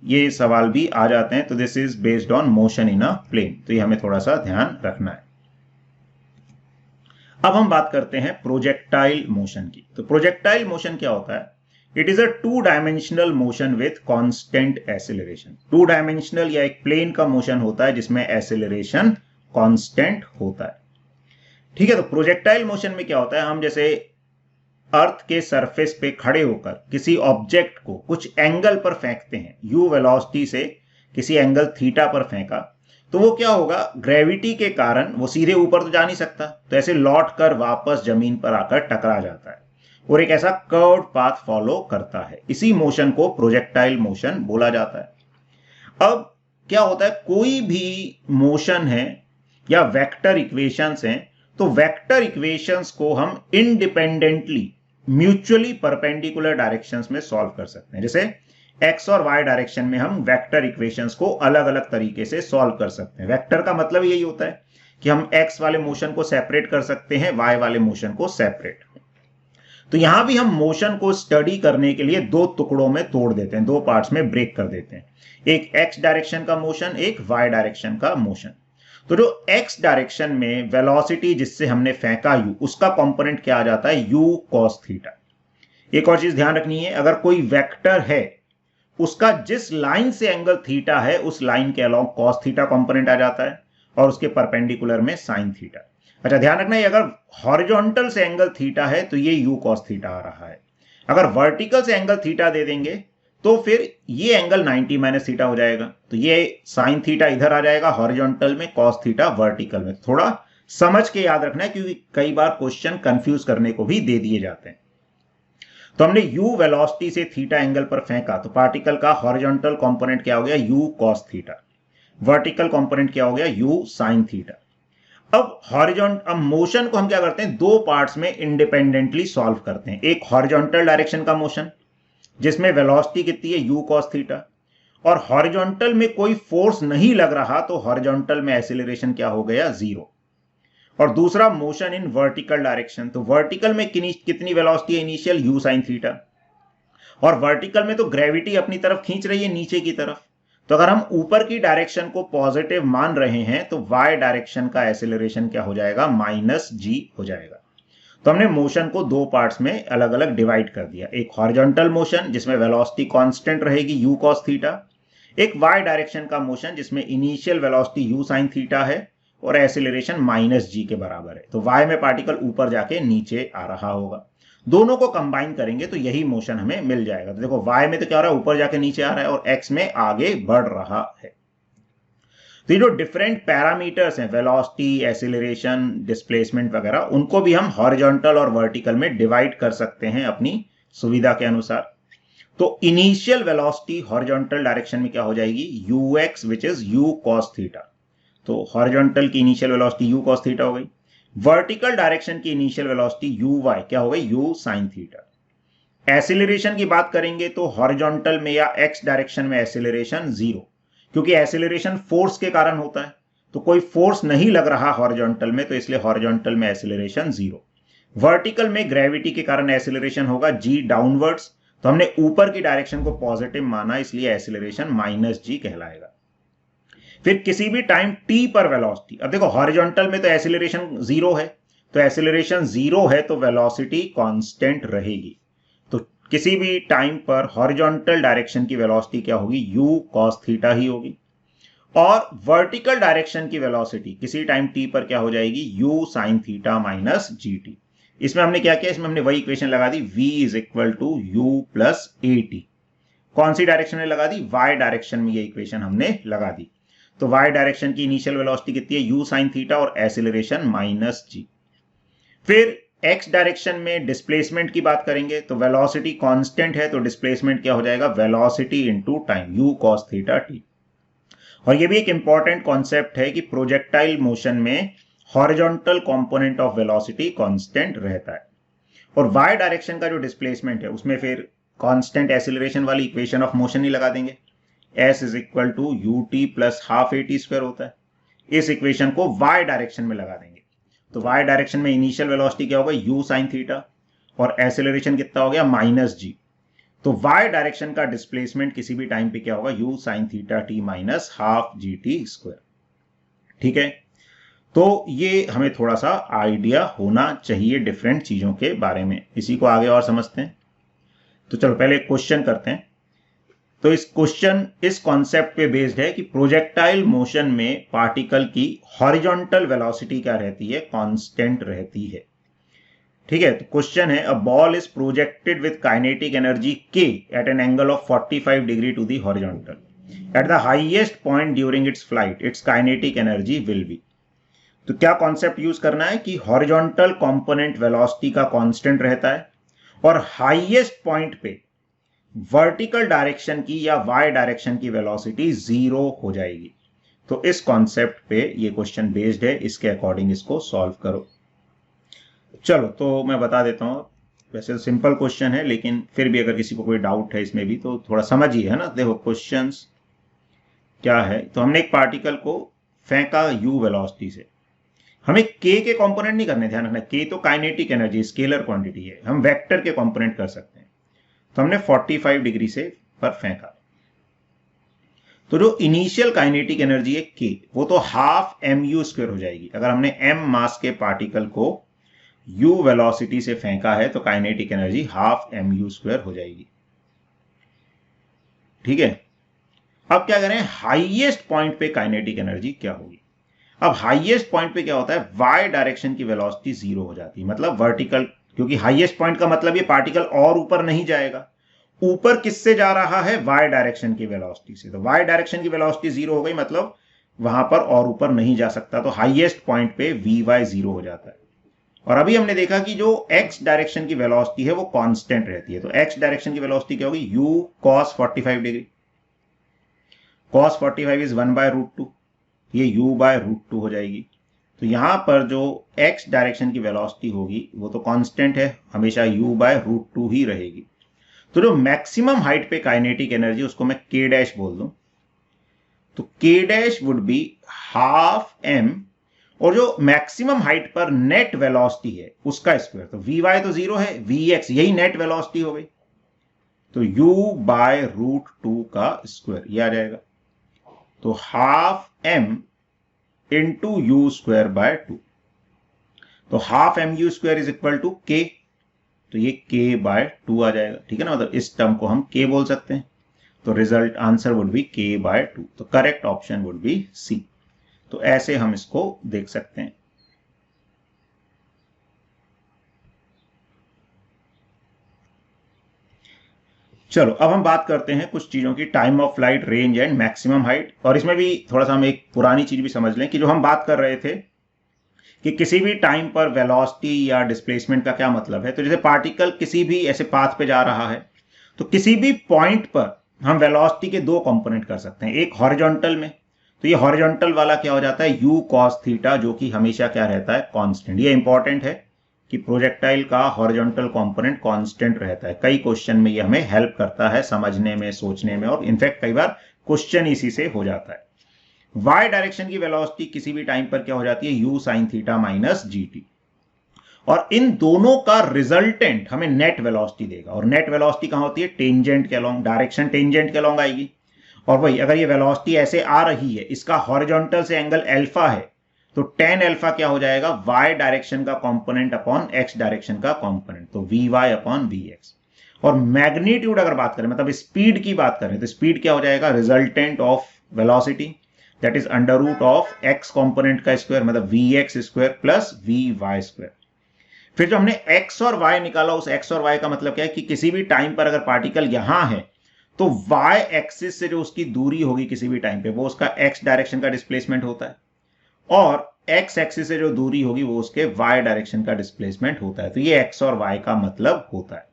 S1: ये सवाल भी आ जाते हैं। तो this is based on motion in a plane, तो ये हमें थोड़ा सा ध्यान रखना है। अब हम बात करते हैं प्रोजेक्टाइल मोशन की। तो प्रोजेक्टाइल मोशन क्या होता है, it is a 2 dimensional motion with constant acceleration. 2 dimensional या एक प्लेन का मोशन होता है जिसमें एक्सीलरेशन कांस्टेंट होता है। ठीक है, तो प्रोजेक्टाइल मोशन में क्या होता है, हम जैसे अर्थ के सरफेस पे खड़े होकर किसी ऑब्जेक्ट को कुछ एंगल पर फेंकते हैं, u वेलोसिटी से किसी एंगल थीटा पर फेंका, तो वो क्या होगा, ग्रेविटी के कारण वो सीधे ऊपर तो जा नहीं सकता, तो ऐसे लौट कर वापस जमीन पर आकर टकरा जाता है और एक ऐसा कर्व्ड पाथ फॉलो करता है। इसी मोशन को प्रोजेक्टाइल मोशन बोला जाता है। अब क्या होता है, कोई भी मोशन है या वेक्टर इक्वेशंस हैं, तो वेक्टर इक्वेशंस को हम इंडिपेंडेंटली म्यूचुअली परपेंडिकुलर डायरेक्शंस में सॉल्व कर सकते हैं। जैसे एक्स और वाई डायरेक्शन में हम वेक्टर इक्वेशंस को अलग अलग तरीके से सॉल्व कर सकते हैं। वेक्टर का मतलब यही होता है कि हम एक्स वाले मोशन को सेपरेट कर सकते हैं, वाई वाले मोशन को सेपरेट। तो यहां भी हम मोशन को स्टडी करने के लिए दो टुकड़ों में तोड़ देते हैं, दो पार्ट्स में ब्रेक कर देते हैं, एक एक्स डायरेक्शन का मोशन, एक वाई डायरेक्शन का मोशन। तो जो एक्स डायरेक्शन में वेलोसिटी जिससे हमने फेंका यू, उसका कंपोनेंट क्या आ जाता है, यू कॉस थीटा। एक और चीज ध्यान रखनी है, अगर कोई वेक्टर है उसका जिस लाइन से एंगल थीटा है उस लाइन के अलोंग कॉस थीटा कंपोनेंट आ जाता है और उसके परपेंडिकुलर में साइन थीटा। अच्छा ध्यान रखना है, अगर हॉरिजॉन्टल से एंगल थीटा है तो ये यू कॉस थीटा आ रहा है। अगर वर्टिकल से एंगल थीटा दे देंगे तो फिर ये एंगल 90 माइनस थीटा हो जाएगा, तो ये साइन थीटा इधर आ जाएगा हॉरिजॉन्टल में, कॉस थीटा वर्टिकल में। थोड़ा समझ के याद रखना है क्योंकि कई बार क्वेश्चन कंफ्यूज करने को भी दे दिए जाते हैं। तो हमने u वेलोसिटी से थीटा एंगल पर फेंका, तो पार्टिकल का हॉरिजॉन्टल कंपोनेंट क्या हो गया, u cos theta, vertical component क्या हो गया, u sin थीटा। अब मोशन को हम क्या करते हैं, दो पार्ट्स में इंडिपेंडेंटली सॉल्व करते हैं। एक हॉरिजॉन्टल डायरेक्शन का मोशन जिसमें वेलोसिटी कितनी है, u cos थीटा, और हॉरिजॉन्टल में कोई फोर्स नहीं लग रहा तो हॉरिजॉन्टल में एक्सीलरेशन क्या हो गया, 0। और दूसरा मोशन इन वर्टिकल डायरेक्शन, तो वर्टिकल में कितनी वेलोसिटी है इनिशियल, u sin थीटा, और वर्टिकल में तो ग्रेविटी अपनी तरफ खींच रही है नीचे की तरफ। तो अगर हम ऊपर की डायरेक्शन को पॉजिटिव मान रहे हैं तो y डायरेक्शन का एक्सीलरेशन क्या हो जाएगा, -g हो जाएगा। तो हमने मोशन को दो पार्ट्स में अलग अलग डिवाइड कर दिया, एक हॉरिजॉन्टल मोशन जिसमें वेलोसिटी कांस्टेंट रहेगी u cos थीटा, एक y डायरेक्शन का मोशन जिसमें initial velocity u sin theta है और एक्सीलरेशन -g के बराबर है। तो y में पार्टिकल ऊपर जाके नीचे आ रहा होगा, दोनों को कंबाइन करेंगे तो यही मोशन हमें मिल जाएगा। तो देखो y में तो क्या हो रहा है, ऊपर जाके नीचे आ रहा है, और x में आगे बढ़ रहा है। तो ये जो डिफरेंट पैरामीटर्स हैं, वेलोसिटी, एक्सीलरेशन, डिस्प्लेसमेंट वगैरह, उनको भी हम हॉरिजॉन्टल और वर्टिकल में डिवाइड कर सकते हैं अपनी सुविधा के अनुसार। तो इनिशियल वेलोसिटी हॉरिजॉन्टल डायरेक्शन में क्या हो जाएगी, ux which is u cos theta. तो हॉरिजॉन्टल की initial velocity u cos theta हो गई। वर्टिकल डायरेक्शन की इनिशियल वेलोसिटी uy क्या हो गई, u sin थीटा। एक्सीलरेशन की बात करेंगे तो हॉरिजॉन्टल में या x डायरेक्शन में एक्सीलरेशन 0, क्योंकि एक्सीलरेशन फोर्स के कारण होता है, तो कोई फोर्स नहीं लग रहा हॉरिजॉन्टल में, तो इसलिए हॉरिजॉन्टल में एक्सीलरेशन 0। वर्टिकल में ग्रेविटी के कारण एक्सीलरेशन होगा g डाउनवर्ड्स, तो हमने ऊपर की डायरेक्शन को पॉजिटिव माना इसलिए एक्सीलरेशन -g कहलाएगा। फिर किसी भी टाइम t पर वेलोसिटी, अब देखो हॉरिजॉन्टल में तो एक्सीलरेशन 0 है, तो एक्सीलरेशन 0 है तो वेलोसिटी कांस्टेंट रहेगी। तो किसी भी टाइम पर हॉरिजॉन्टल डायरेक्शन की वेलोसिटी क्या होगी, u cos थीटा ही होगी। और वर्टिकल डायरेक्शन की वेलोसिटी किसी टाइम t पर क्या हो जाएगी, u sin थीटा -gt। इसमें हमने क्या किया, इसमें हमने वही इक्वेशन लगा दी, v = u + at। कौन सी डायरेक्शन में लगा दी, y डायरेक्शन में ये इक्वेशन हमने लगा दी। तो y डायरेक्शन की इनिशियल वेलोसिटी कितनी है, u sin थीटा, और एक्सीलरेशन -g। फिर x डायरेक्शन में डिस्प्लेसमेंट की बात करेंगे तो वेलोसिटी कांस्टेंट है, तो डिस्प्लेसमेंट क्या हो जाएगा, velocity into time, u cos theta t। और ये भी एक इंपॉर्टेंट कॉन्सेप्ट है कि प्रोजेक्टाइल मोशन में horizontal component of velocity constant रहता है, और y डायरेक्शन का जो डिस्प्लेसमेंट है उसमें फिर कांस्टेंट एक्सीलरेशन वाली इक्वेशन ऑफ मोशन ही लगा देंगे, s = ut + ½ at² होता है। इस इक्वेशन को y डायरेक्शन में लगा देंगे, तो y डायरेक्शन में इनिशियल वेलोसिटी क्या होगा, u sin थीटा, और एक्सीलरेशन कितना हो गया, -g। तो y डायरेक्शन का डिस्प्लेसमेंट किसी भी टाइम पे क्या होगा, u sin theta t -½ gt²। ठीक है, तो ये हमें थोड़ा सा आइडिया होना चाहिए डिफरेंट चीजों के बारे में। इसी को आगे और समझते हैं। तो चलो पहले क्वेश्चन करते हैं। तो इस क्वेश्चन इस कॉन्सेप्ट पे बेस्ड है कि प्रोजेक्टाइल मोशन में पार्टिकल की हॉरिजॉन्टल वेलोसिटी क्या रहती है, कांस्टेंट रहती है। ठीक है, तो क्वेश्चन है, a ball is projected with kinetic energy k at an angle of 45 degree to the horizontal. At the highest point during its flight its kinetic energy will be. तो क्या कॉन्सेप्ट यूज करना है कि horizontal component velocity का constant रहता है और highest point पे वर्टिकल डायरेक्शन की या y डायरेक्शन की वेलोसिटी 0 हो जाएगी। तो इस कॉन्सेप्ट पे ये क्वेश्चन बेस्ड है, इसके अकॉर्डिंग इसको सॉल्व करो। चलो तो मैं बता देता हूं, वैसे तो सिंपल क्वेश्चन है, लेकिन फिर भी अगर किसी को कोई डाउट है इसमें भी तो थोड़ा समझिए, है ना। देखो क्वेश्चंस क्या है, तो हमने एक पार्टिकल को फेंका u वेलोसिटी से। हमें k के कंपोनेंट नहीं करने, ध्यान रखना, k तो काइनेटिक एनर्जी स्केलर क्वांटिटी है, हम वेक्टर के कंपोनेंट कर सकते हैं। तो हमने 45 डिग्री से पर फेंका, तो जो इनिशियल काइनेटिक एनर्जी है k, वो तो हाफ mu² हो जाएगी। अगर हमने m मास के पार्टिकल को u वेलोसिटी से फेंका है तो काइनेटिक एनर्जी हाफ mu² हो जाएगी, ठीक है। अब क्या करें, हाईएस्ट पॉइंट पे काइनेटिक एनर्जी क्या होगी। अब हाईएस्ट पॉइंट पे क्या होता है, y डायरेक्शन की वेलोसिटी 0 हो जाती है, मतलब वर्टिकल, क्योंकि हाईएस्ट पॉइंट का मतलब ये पार्टिकल और ऊपर नहीं जाएगा। ऊपर किससे जा रहा है, y डायरेक्शन की वेलोसिटी से, तो y डायरेक्शन की वेलोसिटी 0 हो गई, मतलब वहां पर और ऊपर नहीं जा सकता, तो हाईएस्ट पॉइंट पे vy 0 हो जाता है। और अभी हमने देखा कि जो x डायरेक्शन की वेलोसिटी है वो कांस्टेंट रहती है, तो x डायरेक्शन की वेलोसिटी क्या होगी, u cos 45 degree, cos 45 is 1/√2, ये u/√2 हो जाएगी। तो यहां पर जो x डायरेक्शन की वेलोसिटी होगी वो तो कांस्टेंट है, हमेशा u/√2 ही रहेगी। तो जो मैक्सिमम हाइट पे काइनेटिक एनर्जी उसको मैं k डैश बोल दूं, तो k dash would be half m, और जो मैक्सिमम हाइट पर नेट वेलोसिटी है उसका स्क्वायर, तो vy तो 0 है, vx यही नेट वेलोसिटी हो गई, तो u/√2 का स्क्वायर ये आ जाएगा। तो हाफ m इंटू u²/2, तो half mu² is equal to k, तो ये k/2 आ जाएगा, ठीक है ना, मतलब इस टर्म को हम k बोल सकते हैं। तो result answer would be k/2, तो correct option would be c. तो ऐसे हम इसको देख सकते हैं। चलो अब हम बात करते हैं कुछ चीजों की, time of flight, range and maximum height. और इसमें भी थोड़ा सा हम एक पुरानी चीज भी समझ लें कि जो हम बात कर रहे थे कि किसी भी टाइम पर वेलोसिटी या डिस्प्लेसमेंट का क्या मतलब है। तो जैसे पार्टिकल किसी भी ऐसे पाथ पे जा रहा है, तो किसी भी पॉइंट पर हम वेलोसिटी के दो कंपोनेंट कर सकते हैं, एक हॉरिजॉन्टल में, तो ये हॉरिजॉन्टल वाला क्या हो जाता है, u cos थीटा, जो कि हमेशा क्या रहता है, कांस्टेंट। ये इंपॉर्टेंट है कि प्रोजेक्टाइल का हॉरिजॉन्टल कंपोनेंट कांस्टेंट रहता है। कई क्वेश्चन में ये हमें हेल्प करता है समझने में, सोचने में, और इनफैक्ट कई बार क्वेश्चन इसी से हो जाता है। y डायरेक्शन की वेलोसिटी किसी भी टाइम पर क्या हो जाती है, u sin theta minus gt, और इन दोनों का रिजल्टेंट हमें नेट वेलोसिटी देगा। और नेट वेलोसिटी कहां होती है, टेंजेंट के अलोंग, डायरेक्शन टेंजेंट के अलोंग आएगी। और वही अगर ये वेलोसिटी ऐसे आ रही है, इसका हॉरिजॉन्टल से एंगल अल्फा है, तो tan अल्फा क्या हो जाएगा, y डायरेक्शन का कंपोनेंट अपॉन x डायरेक्शन का कंपोनेंट, तो vy अपॉन vx। और मैग्नीट्यूड अगर बात करें, मतलब स्पीड की बात करें, तो स्पीड क्या हो जाएगा, resultant of velocity, that is under root of x component का स्क्वायर, मतलब vx² प्लस vy²। फिर जो हमने x और y निकाला, उस x और y का मतलब क्या है कि किसी भी टाइम पर अगर पार्टिकल यहां है, तो y एक्सिस से जो उसकी दूरी होगी किसी भी टाइम पे, वो उसका x डायरेक्शन का डिस्प्लेसमेंट होता है, और x एक्सिस से जो दूरी होगी वो उसके y डायरेक्शन का डिस्प्लेसमेंट होता है। तो ये x और y का मतलब होता है।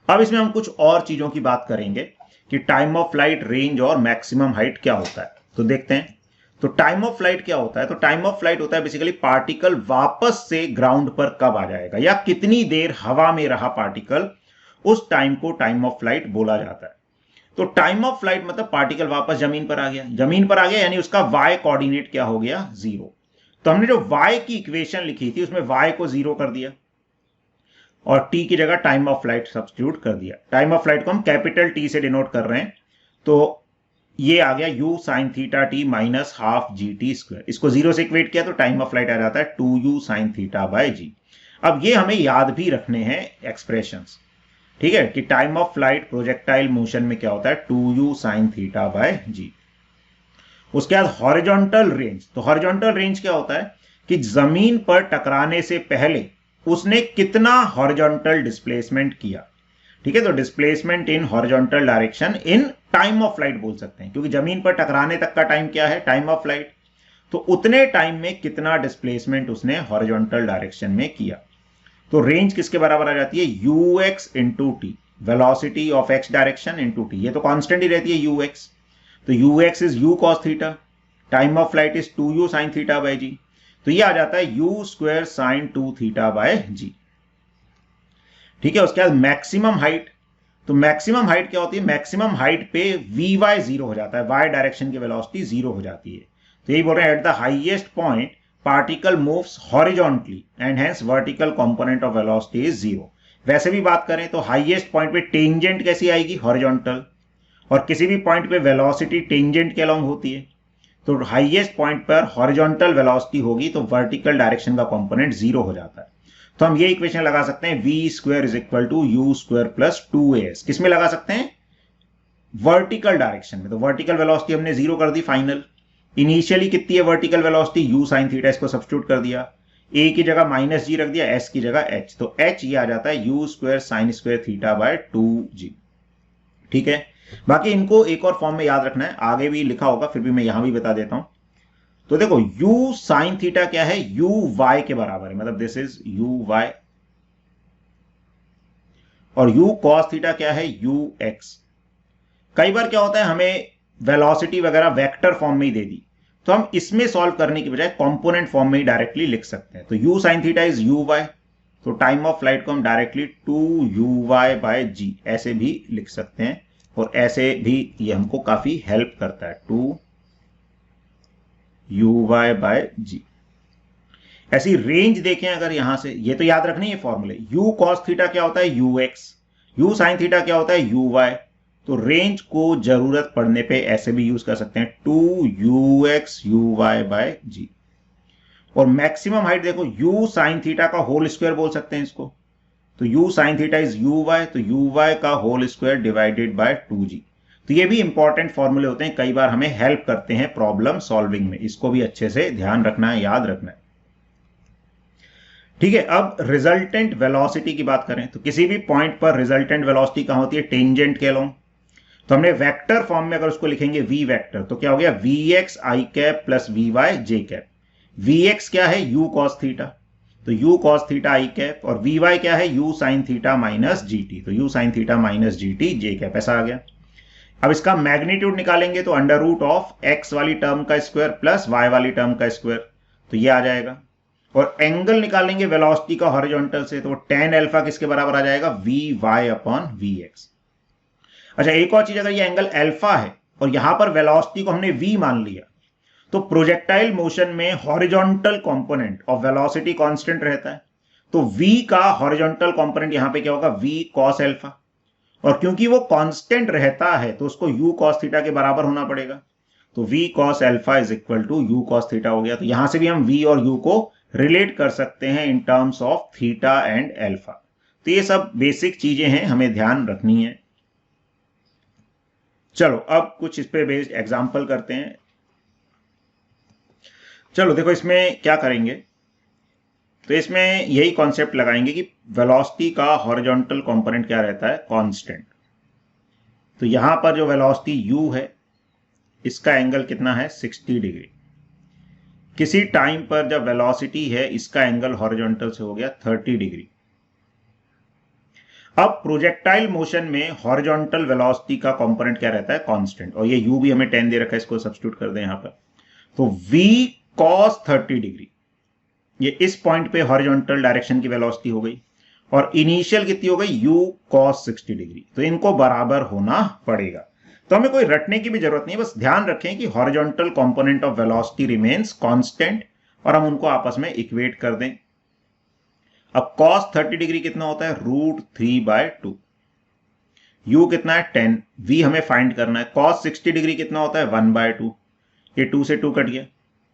S1: अब इसमें हम कुछ और चीजों की बात करेंगे कि टाइम ऑफ फ्लाइट, रेंज और मैक्सिमम हाइट क्या होता है। तो देखते हैं, तो टाइम ऑफ फ्लाइट क्या होता है, तो टाइम ऑफ फ्लाइट होता है बेसिकली पार्टिकल वापस से ग्राउंड पर कब आ जाएगा, या कितनी देर हवा में रहा पार्टिकल, उस टाइम को टाइम ऑफ फ्लाइट बोला जाता है। तो टाइम ऑफ फ्लाइट मतलब पार्टिकल वापस जमीन पर आ गया, जमीन पर आ गया यानी उसका y कोऑर्डिनेट क्या हो गया, 0। तो हमने जो y की इक्वेशन लिखी थी उसमें y को 0 कर दिया और t की जगह टाइम ऑफ फ्लाइट सब्स्टिट्यूट कर दिया। टाइम ऑफ फ्लाइट को हम कैपिटल T से डिनोट कर रहे हैं, तो ये आ गया u sin theta t minus half gt²। इसको 0 से इक्वेट किया तो टाइम ऑफ फ्लाइट आ जाता है 2u sin theta by g। अब ये हमें याद भी रखने हैं एक्सप्रेशंस, ठीक है, कि time of flight projectile motion में क्या होता है, 2u sin theta by g। उसके बाद हॉरिजॉन्टल रेंज, तो हॉरिजॉन्टल रेंज क्या होता है कि जमीन पर टकराने से पहले उसने कितना हॉरिजॉन्टल डिस्प्लेसमेंट किया, ठीक है। तो displacement in horizontal direction in time of flight बोल सकते हैं, क्योंकि जमीन पर टकराने तक का टाइम क्या है, टाइम ऑफ फ्लाइट। तो उतने टाइम में कितना डिस्प्लेसमेंट उसने हॉरिजॉन्टल डायरेक्शन में किया। तो रेंज किसके बराबर आ जाती है, ux into T, velocity of x direction into T, ये तो कांस्टेंट ही रहती है ux। तो ux is u cos theta, time of flight is 2u sin theta by g, तो ये आ जाता है u² sin 2 theta by g। ठीक है। उसके बाद मैक्सिमम हाइट, तो मैक्सिमम हाइट क्या होती है, मैक्सिमम हाइट पे वी वाई जीरो हो जाता है, वाई डायरेक्शन की वेलोसिटी जीरो हो जाती है। तो यही बोल रहे हैं eight the highest point particle moves horizontally and hence vertical component of velocity is zero. वैसे भी बात करें तो हाईएस्ट पॉइंट पे टेंजेंट कैसी आएगी, हॉरिजॉन्टल, और किसी भी पॉइंट पे वेलोसिटी टेंजेंट के अलोंग होती है। तो हाईएस्ट पॉइंट पर हॉरिजॉन्टल वेलोसिटी होगी तो वर्टिकल डायरेक्शन का कंपोनेंट जीरो हो जाता है। तो हम ये इक्वेशन लगा सकते हैं v square is equal to u square plus 2as। किसमें लगा सकते हैं, वर्टिकल डायरेक्शन में। तो वर्टिकल वेलोसिटी हमने जीरो कर दी फाइनल। इनिशियली कितनी है vertical velocity, you sine theta, इसको सब्स्टिट्यूट कर दिया, ए की जगह माइनस जी रख दिया, एस की जगह एच, तो एच ये आ जाता है u square sine square theta by 2g। ठीक है, बाकी इनको एक और फॉर्म में याद रखना है, आगे भी लिखा होगा, फिर भी मैं यहां भी बता देता हूं। तो देखो u साइन थीटा क्या है, u y के बराबर है, मतलब दिस इज u y, और u cos थीटा क्या है, u x। कई बार क्या होता है हमें वेलोसिटी वगैरह वेक्टर फॉर्म में ही दे दी, तो हम इसमें सॉल्व करने की बजाय कंपोनेंट फॉर्म में ही डायरेक्टली लिख सकते हैं। तो u sine theta is u y, तो टाइम ऑफ फ्लाइट को हम directly 2u y bye g ऐसे भी लिख सकते हैं, और ऐसे भी ये हमको काफी हेल्प करता है, 2u y बाय g। ऐसी रेंज देखें अगर यहां से, ये तो याद रखनी है फॉर्मूले, u cos थीटा क्या होता है ux, u sin थीटा क्या होता है uy। तो रेंज को जरूरत पड़ने पे ऐसे भी यूज कर सकते हैं, 2ux uy बाय g। और मैक्सिमम हाइट देखो u sin थीटा का होल स्क्वायर बोल सकते हैं इसको, तो u sin थीटा इज uy, तो uy का whole square divided by 2g। तो ये भी इंपॉर्टेंट फॉर्मूले होते हैं, कई बार हमें हेल्प करते हैं प्रॉब्लम सॉल्विंग में, इसको भी अच्छे से ध्यान रखना है, याद रखना है। ठीक है, अब रिजल्टेंट वेलोसिटी की बात करें तो किसी भी पॉइंट पर रिजल्टेंट वेलोसिटी कहां होती है, टेंजेंट के अलोंग। तो हमने वेक्टर फॉर्म में अगर उसको लिखेंगे v वेक्टर, तो क्या हो गया, vx i cap plus vy j cap. vx क्या है, u cos थीटा, तो u cos theta i cap, और vy क्या है, u sin theta minus gt, तो u sin theta minus gt j cap, ऐसा आ गया। अब इसका मैग्नीट्यूड निकालेंगे तो अंडर रूट ऑफ x वाली टर्म का स्क्वायर प्लस y वाली टर्म का स्क्वायर, तो ये आ जाएगा। और एंगल निकालेंगे वेलोसिटी का हॉरिजॉन्टल से, तो tan अल्फा किसके बराबर आ जाएगा, vy अपॉन vx। अच्छा, एक और चीज, अगर ये एंगल अल्फा है और यहां पर वेलोसिटी को हमने v मान लिया, तो प्रोजेक्टाइल मोशन में horizontal component of velocity constant रहता है, तो v का हॉरिजॉन्टल कंपोनेंट यहां पे क्या होगा, v cos अल्फा, और क्योंकि वो कांस्टेंट रहता है तो उसको u cos थीटा के बराबर होना पड़ेगा, तो v cos alpha is equal to u cos theta हो गया। तो यहां से भी हम v और u को रिलेट कर सकते हैं in terms of theta and alpha. तो ये सब बेसिक चीजें हैं, हमें ध्यान रखनी है। चलो अब कुछ इस पे बेस्ड एग्जांपल करते हैं। चलो देखो इसमें क्या करेंगे, तो इसमें यही कॉन्सेप्ट लगाएंगे कि वेलोसिटी का हॉरिजॉन्टल कंपोनेंट क्या रहता है, कांस्टेंट। तो यहां पर जो वेलोसिटी u है इसका एंगल कितना है, 60 डिग्री। किसी टाइम पर जब वेलोसिटी है इसका एंगल हॉरिजॉन्टल से हो गया 30 डिग्री। अब प्रोजेक्टाइल मोशन में हॉरिजॉन्टल वेलोसिटी का कंपोनेंट क्या रहता है, कांस्टेंट, और ये u भी हमें 10 दे रखा है, इसको सब्स्टिट्यूट कर दें यहां पर। तो v cos 30 डिग्री, ये इस पॉइंट पे हॉरिजॉन्टल डायरेक्शन की वेलोसिटी हो गई, और इनिशियल कितनी हो गई, u cos 60 डिग्री। तो इनको बराबर होना पड़ेगा। तो हमें कोई रटने की भी जरूरत नहीं है, बस ध्यान रखें कि horizontal component of velocity remains constant, और हम उनको आपस में इक्वेट कर दें। अब cos 30 डिग्री कितना होता है, √3/2। u कितना है 10, v हमें फाइंड करना है। cos 60 डिग्री कितना होता है 1/2, ये 2 से 2 कट गया,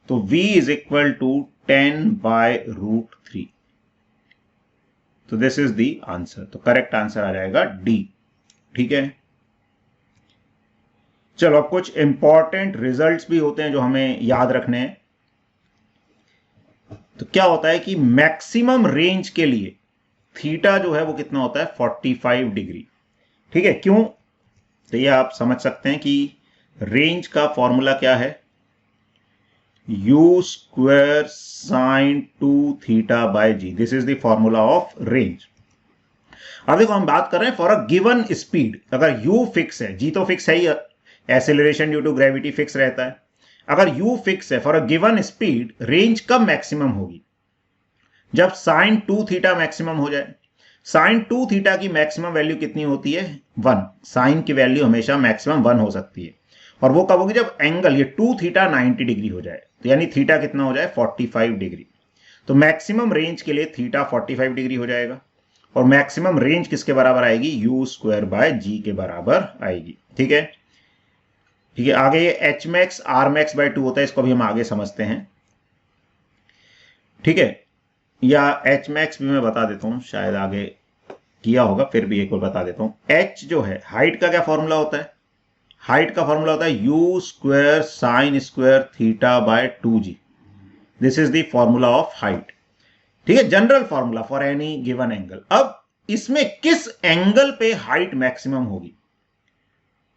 S1: तो v इज इक्वल टू 10/√3। तो दिस इज द आंसर, तो करेक्ट आंसर आ जाएगा डी। ठीक है, चलो अब कुछ इंपॉर्टेंट रिजल्ट्स भी होते हैं जो हमें याद रखने हैं। तो क्या होता है कि मैक्सिमम रेंज के लिए थीटा जो है वो कितना होता है, 45 डिग्री। ठीक है, क्यों, तो ये आप समझ सकते हैं कि रेंज का फॉर्मूला क्या है, u square sine 2 theta by g, this is the formula of range. अब देखो हम बात कर रहे हैं फॉर अ गिवन स्पीड, अगर u फिक्स है, g तो फिक्स है ही, acceleration due to gravity fix रहता है। अगर u फिक्स है for a given speed, range कब मैक्सिमम होगी, जब साइन 2 थीटा मैक्सिमम हो जाए। साइन 2 थीटा की मैक्सिमम वैल्यू कितनी होती है 1। साइन की वैल्यू हमेशा मैक्सिमम 1 हो सकती है, और वो कब होगी जब एंगल ये 2 थीटा 90 डिग्री हो जाए, तो यानी थीटा कितना हो जाए 45 डिग्री। तो मैक्सिमम रेंज के लिए थीटा 45 डिग्री हो जाएगा, और मैक्सिमम रेंज किसके बराबर आएगी यू स्क्वायर बाय जी के बराबर आएगी। ठीक है, ठीक है। आगे ये H max R max bye 2 होता है, इसको भी हम आगे समझते हैं। ठीक है, या एच मैक्स भी मैं बता देता हूं, शायद आगे किया होगा, फिर भी एक बार बता देता हूं। एच जो है हाइट का क्या फॉर्मूला होता है, हाइट का फॉर्मूला होता है u square sine square theta by 2g। This is the formula of height. ठीक है, general formula for any given angle. अब इसमें किस एंगल पे हाइट मैक्सिमम होगी,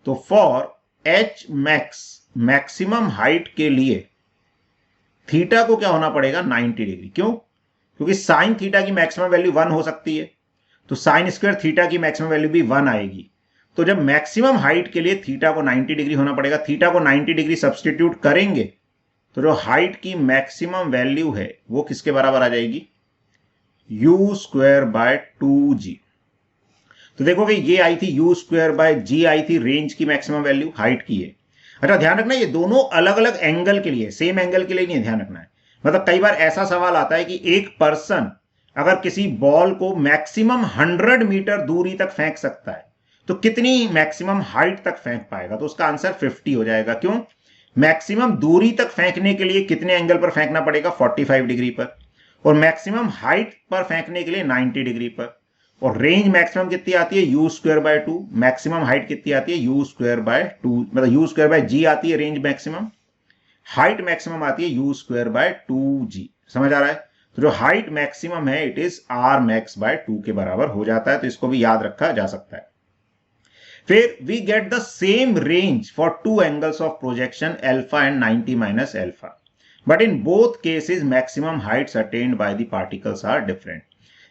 S1: तो for H max maximum height के लिए थीटा को क्या होना पड़ेगा 90 डिग्री। क्यों, क्योंकि साइन थीटा की मैक्सिमम वैल्यू 1 हो सकती है, तो साइन स्क्वायर थीटा की मैक्सिमम वैल्यू भी 1 आएगी। तो जब मैक्सिमम हाइट के लिए थीटा को 90 डिग्री होना पड़ेगा, थीटा को 90 डिग्री सब्सटीट्यूट करेंगे तो जो हाइट की मैक्सिमम वैल्यू है वो किसके बराबर आ जाएगी यू स्क्वायर बाय 2g। तो देखोगे ये आई थी यू स्क्वायर बाय जी आई थी रेंज की मैक्सिमम वैल्यू, हाइट की है। अच्छा ध्यान रखना ये दोनों अलग अलग एंगल के लिए, सेम एंगल के लिए नहीं, ध्यान रखना है। मतलब कई बार ऐसा सवाल आता है कि एक पर्सन अगर किसी बॉल को मैक्सिमम 100 मीटर दूरी तक फेंक सकता है तो कितनी मैक्सिमम हाइट तक फेंक पाएगा, तो उसका आंसर 50 हो जाएगा। क्यों, मैक्सिमम दूरी तक फेंकने के लिए कितने एंगल पर फेंकना पड़ेगा 45 डिग्री पर, और मैक्सिमम हाइट पर फेंकने के लिए 90 डिग्री पर, और रेंज मैक्सिमम कितनी आती है u square by 2, maximum height कितनी आती है यू स्क्वायर बाय 2, मतलब यू स्क्वायर बाय जी आती है रेंज मैक्सिमम, हाइट मैक्सिमम आती है यू स्क्वायर बाय 2g। समझ आ रहा है, तो जो हाइट मैक्सिमम है it is R max bye 2 के बराबर हो जाता है, तो इसको भी याद रखा जा सकता है। फिर we get the same range for two angles of projection alpha and 90 minus alpha, but in both cases maximum heights attained by the particles are different.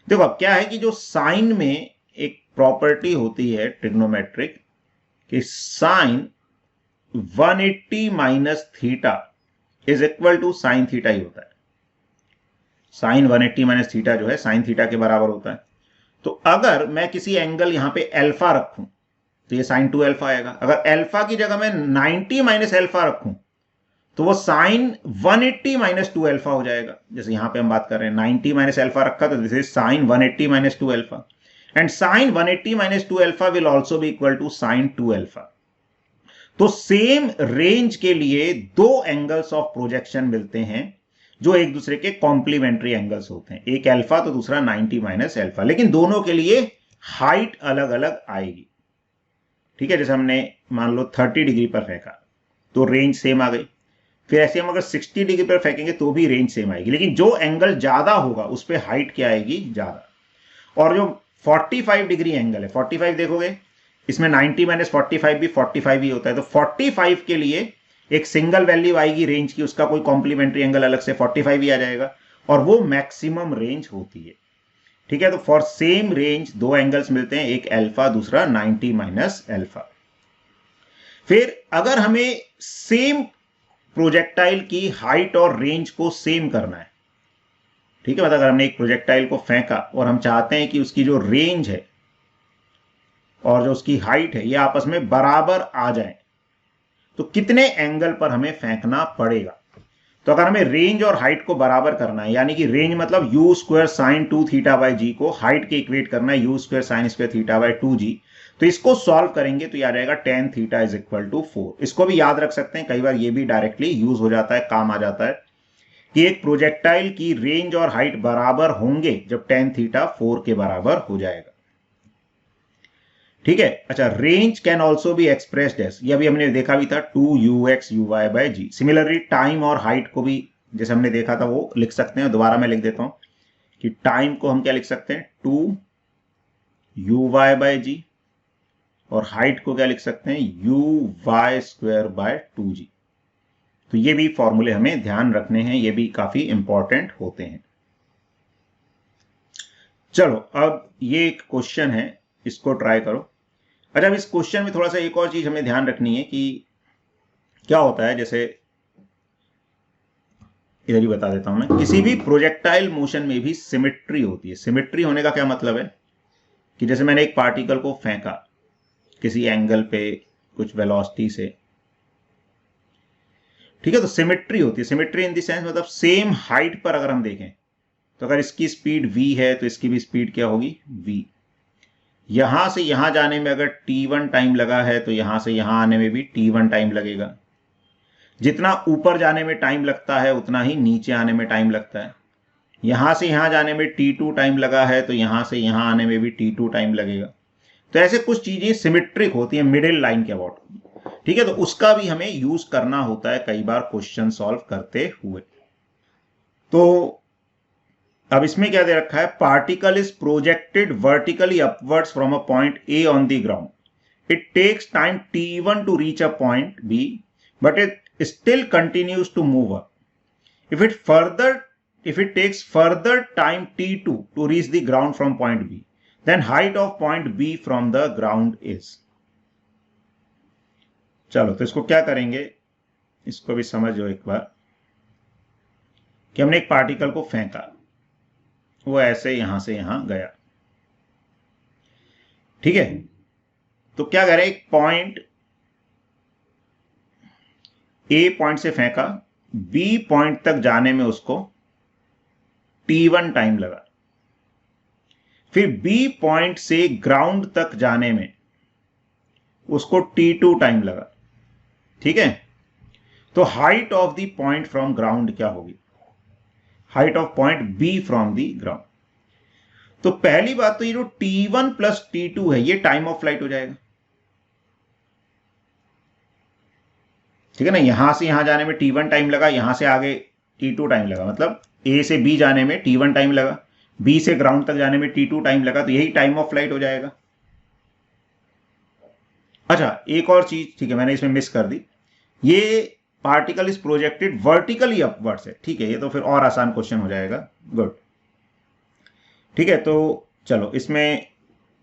S1: देखो अब क्या है कि जो साइन में एक प्रॉपर्टी होती है ट्रिग्नोमेट्रिक कि sine 180 minus theta is equal to sine theta ही होता है। साइन 180 माइनस थीटा जो है साइन थीटा के बराबर होता है। तो अगर मैं किसी एंगल यहां पे अल्फा रखूं तो ये साइन 2 अल्फा आएगा। अगर अल्फा की जगह मैं 90 माइनस अल्फा रखूं तो वो साइन 180 माइनस 2 अल्फा हो जाएगा। जैसे यहां पे हम बात कर रहे हैं 90 माइनस अल्फा रखा तो this is sine 180 minus 2 alpha, and sine 180 minus 2 alpha will also be equal to sine 2 alpha. तो सेम रेंज के लिए दो एंगल्स ऑफ प्रोजेक्शन मिलते हैं जो एक दूसरे के कॉम्प्लीमेंट्री एंगल्स होते हैं, एक अल्फा तो दूसरा 90 माइनस अल्फा, लेकिन दोनों के लिए हाइट अलग अलग आएगी। ठीक है, जैसे हमने मान लो 30 डिग्री पर फेंका तो रेंज सेम आ गई, फिर ऐसे हम अगर 60 डिग्री पर फेंकेंगे तो भी रेंज सेम आएगी, लेकिन जो एंगल ज्यादा होगा उस पर हाइट क्या आएगी ज्यादा। और जो 45 डिग्री एंगल है 45 देखोगे इसमें 90 माइनस 45 भी 45 ही होता है, तो 45 के लिए एक सिंगल वैल्यू आएगी रेंज की, उसका कोई कॉम्प्लीमेंट्री एंगल अलग से 45 ही आ जाएगा, और वो मैक्सिमम रेंज होती है। ठीक है, तो फॉर सेम रेंज दो एंगल्स मिलते हैं, एक अल्फा दूसरा 90 माइनस अल्फा। फिर अगर हमें सेम प्रोजेक्टाइल की हाइट और रेंज को सेम करना है, ठीक है, मतलब अगर हमने एक प्रोजेक्टाइल को फेंका और हम चाहते हैं कि उसकी जो रेंज है और जो उसकी हाइट है ये आपस में बराबर आ जाए, तो कितने एंगल पर हमें फेंकना पड़ेगा। तो अगर हमें रेंज और हाइट को बराबर करना है, यानी कि रेंज मतलब u square sine 2 theta by g को हाइट के इक्वेट करना है u square sine square theta by 2g, तो इसको सॉल्व करेंगे तो याद रहेगा tan theta is equal to 4। इसको भी याद रख सकते हैं, कई बार ये भी डायरेक्टली यूज हो जाता है, काम आ जाता है कि एक प्रोजेक्टाइल की रेंज और हाइट बराबर होंगे जब tan थीटा 4 के बराबर हो जाएगा। ठीक है, अच्छा, range can also be expressed as, ये अभी हमने देखा भी था 2ux uy by g. Similarly time और हाइट को भी जैसे हमने देखा था वो लिख सकते हैं, दोबारा मैं लिख देता हूं कि टाइम को हम क्या लिख सकते हैं 2uy बाय जी, और हाइट को क्या लिख सकते हैं uy स्क्वायर बाय 2g। तो ये भी फॉर्मूले हमें ध्यान रखने हैं, ये भी काफी इंपॉर्टेंट होते हैं। चलो अब ये एक क्वेश्चन है, इसको ट्राई करो। अच्छा, अब इस क्वेश्चन में थोड़ा सा एक और चीज हमें ध्यान रखनी है कि क्या होता है, जैसे इधर ही बता देता हूं मैं, किसी भी प्रोजेक्टाइल मोशन में भी सिमेट्री होती है। सिमेट्री होने का क्या मतलब है कि जैसे मैंने एक पार्टिकल को फेंका किसी एंगल पे कुछ वेलोसिटी से, ठीक है, तो सिमेट्री होती है। सिमेट्री इन द सेंस मतलब सेम हाइट पर अगर हम देखें तो अगर इसकी स्पीड v है तो इसकी भी स्पीड क्या होगी v। यहां से यहां जाने में अगर t1 टाइम लगा है तो यहां से यहां आने में भी t1 टाइम लगेगा। जितना ऊपर जाने में टाइम लगता है उतना ही नीचे आने में टाइम लगता है। यहां से यहां जाने में t2 टाइम लगा है तो यहां से यहां आने में भी t2 टाइम लगेगा। तो ऐसे कुछ चीजें सिमेट्रिक होती है मिडिल लाइन के अबाउट, ठीक है, तो उसका भी हमें यूज करना होता है कई बार क्वेश्चन सॉल्व करते हुए। तो अब इसमें क्या दे रखा है, particle is projected vertically upwards from a point A on the ground. It takes time t1 to reach a point b, but it still continues to move up. If it takes further time t2 to reach the ground from point b, then height of point b from the ground is। चलो तो इसको क्या करेंगे, इसको भी समझो एक बार कि हमने एक पार्टिकल को फेंका, वो ऐसे यहां से यहां गया, ठीक है, तो क्या करें, एक पॉइंट ए पॉइंट से फेंका, बी पॉइंट तक जाने में उसको t1 टाइम लगा, फिर बी पॉइंट से ग्राउंड तक जाने में उसको t2 टाइम लगा, ठीक है। तो height of the point from ground क्या होगी, height of point B from the ground. तो पहली बात तो ये जो t1 प्लस t2 है ये टाइम ऑफ फ्लाइट हो जाएगा, ठीक है ना। यहां से यहां जाने में t1 टाइम लगा, यहां से आगे t2 टाइम लगा, मतलब a से b जाने में t1 टाइम लगा, b से ग्राउंड तक जाने में t2 टाइम लगा, तो यही टाइम ऑफ फ्लाइट हो जाएगा। अच्छा एक और चीज, ठीक है, मैंने इसमें मिस कर दी, ये particle is projected vertically upwards है, ठीक है, ये तो फिर और आसान क्वेश्चन हो जाएगा, गुड, ठीक है। तो चलो इसमें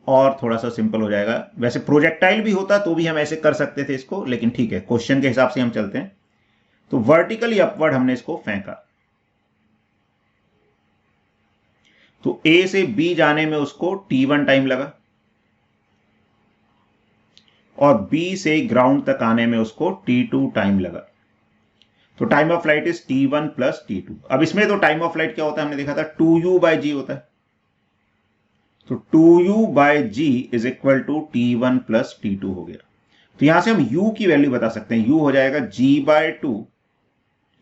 S1: और थोड़ा सा सिंपल हो जाएगा, वैसे प्रोजेक्टाइल भी होता तो भी हम ऐसे कर सकते थे इसको, लेकिन ठीक है क्वेश्चन के हिसाब से हम चलते हैं। तो वर्टिकली अपवर्ड हमने इसको फेंका, तो ए से बी जाने में उसको t1 टाइम लगा और बी से ग्राउंड तक आने में उसको t2 टाइम लगा। तो time of flight is t1 plus t2। अब इसमें तो टाइम ऑफ फ्लाइट क्या होता है, हमने देखा था 2u बाय g होता है, तो 2u by g is equal to t1 plus t2 हो गया। तो यहां से हम u की वैल्यू बता सकते हैं, u हो जाएगा g bye 2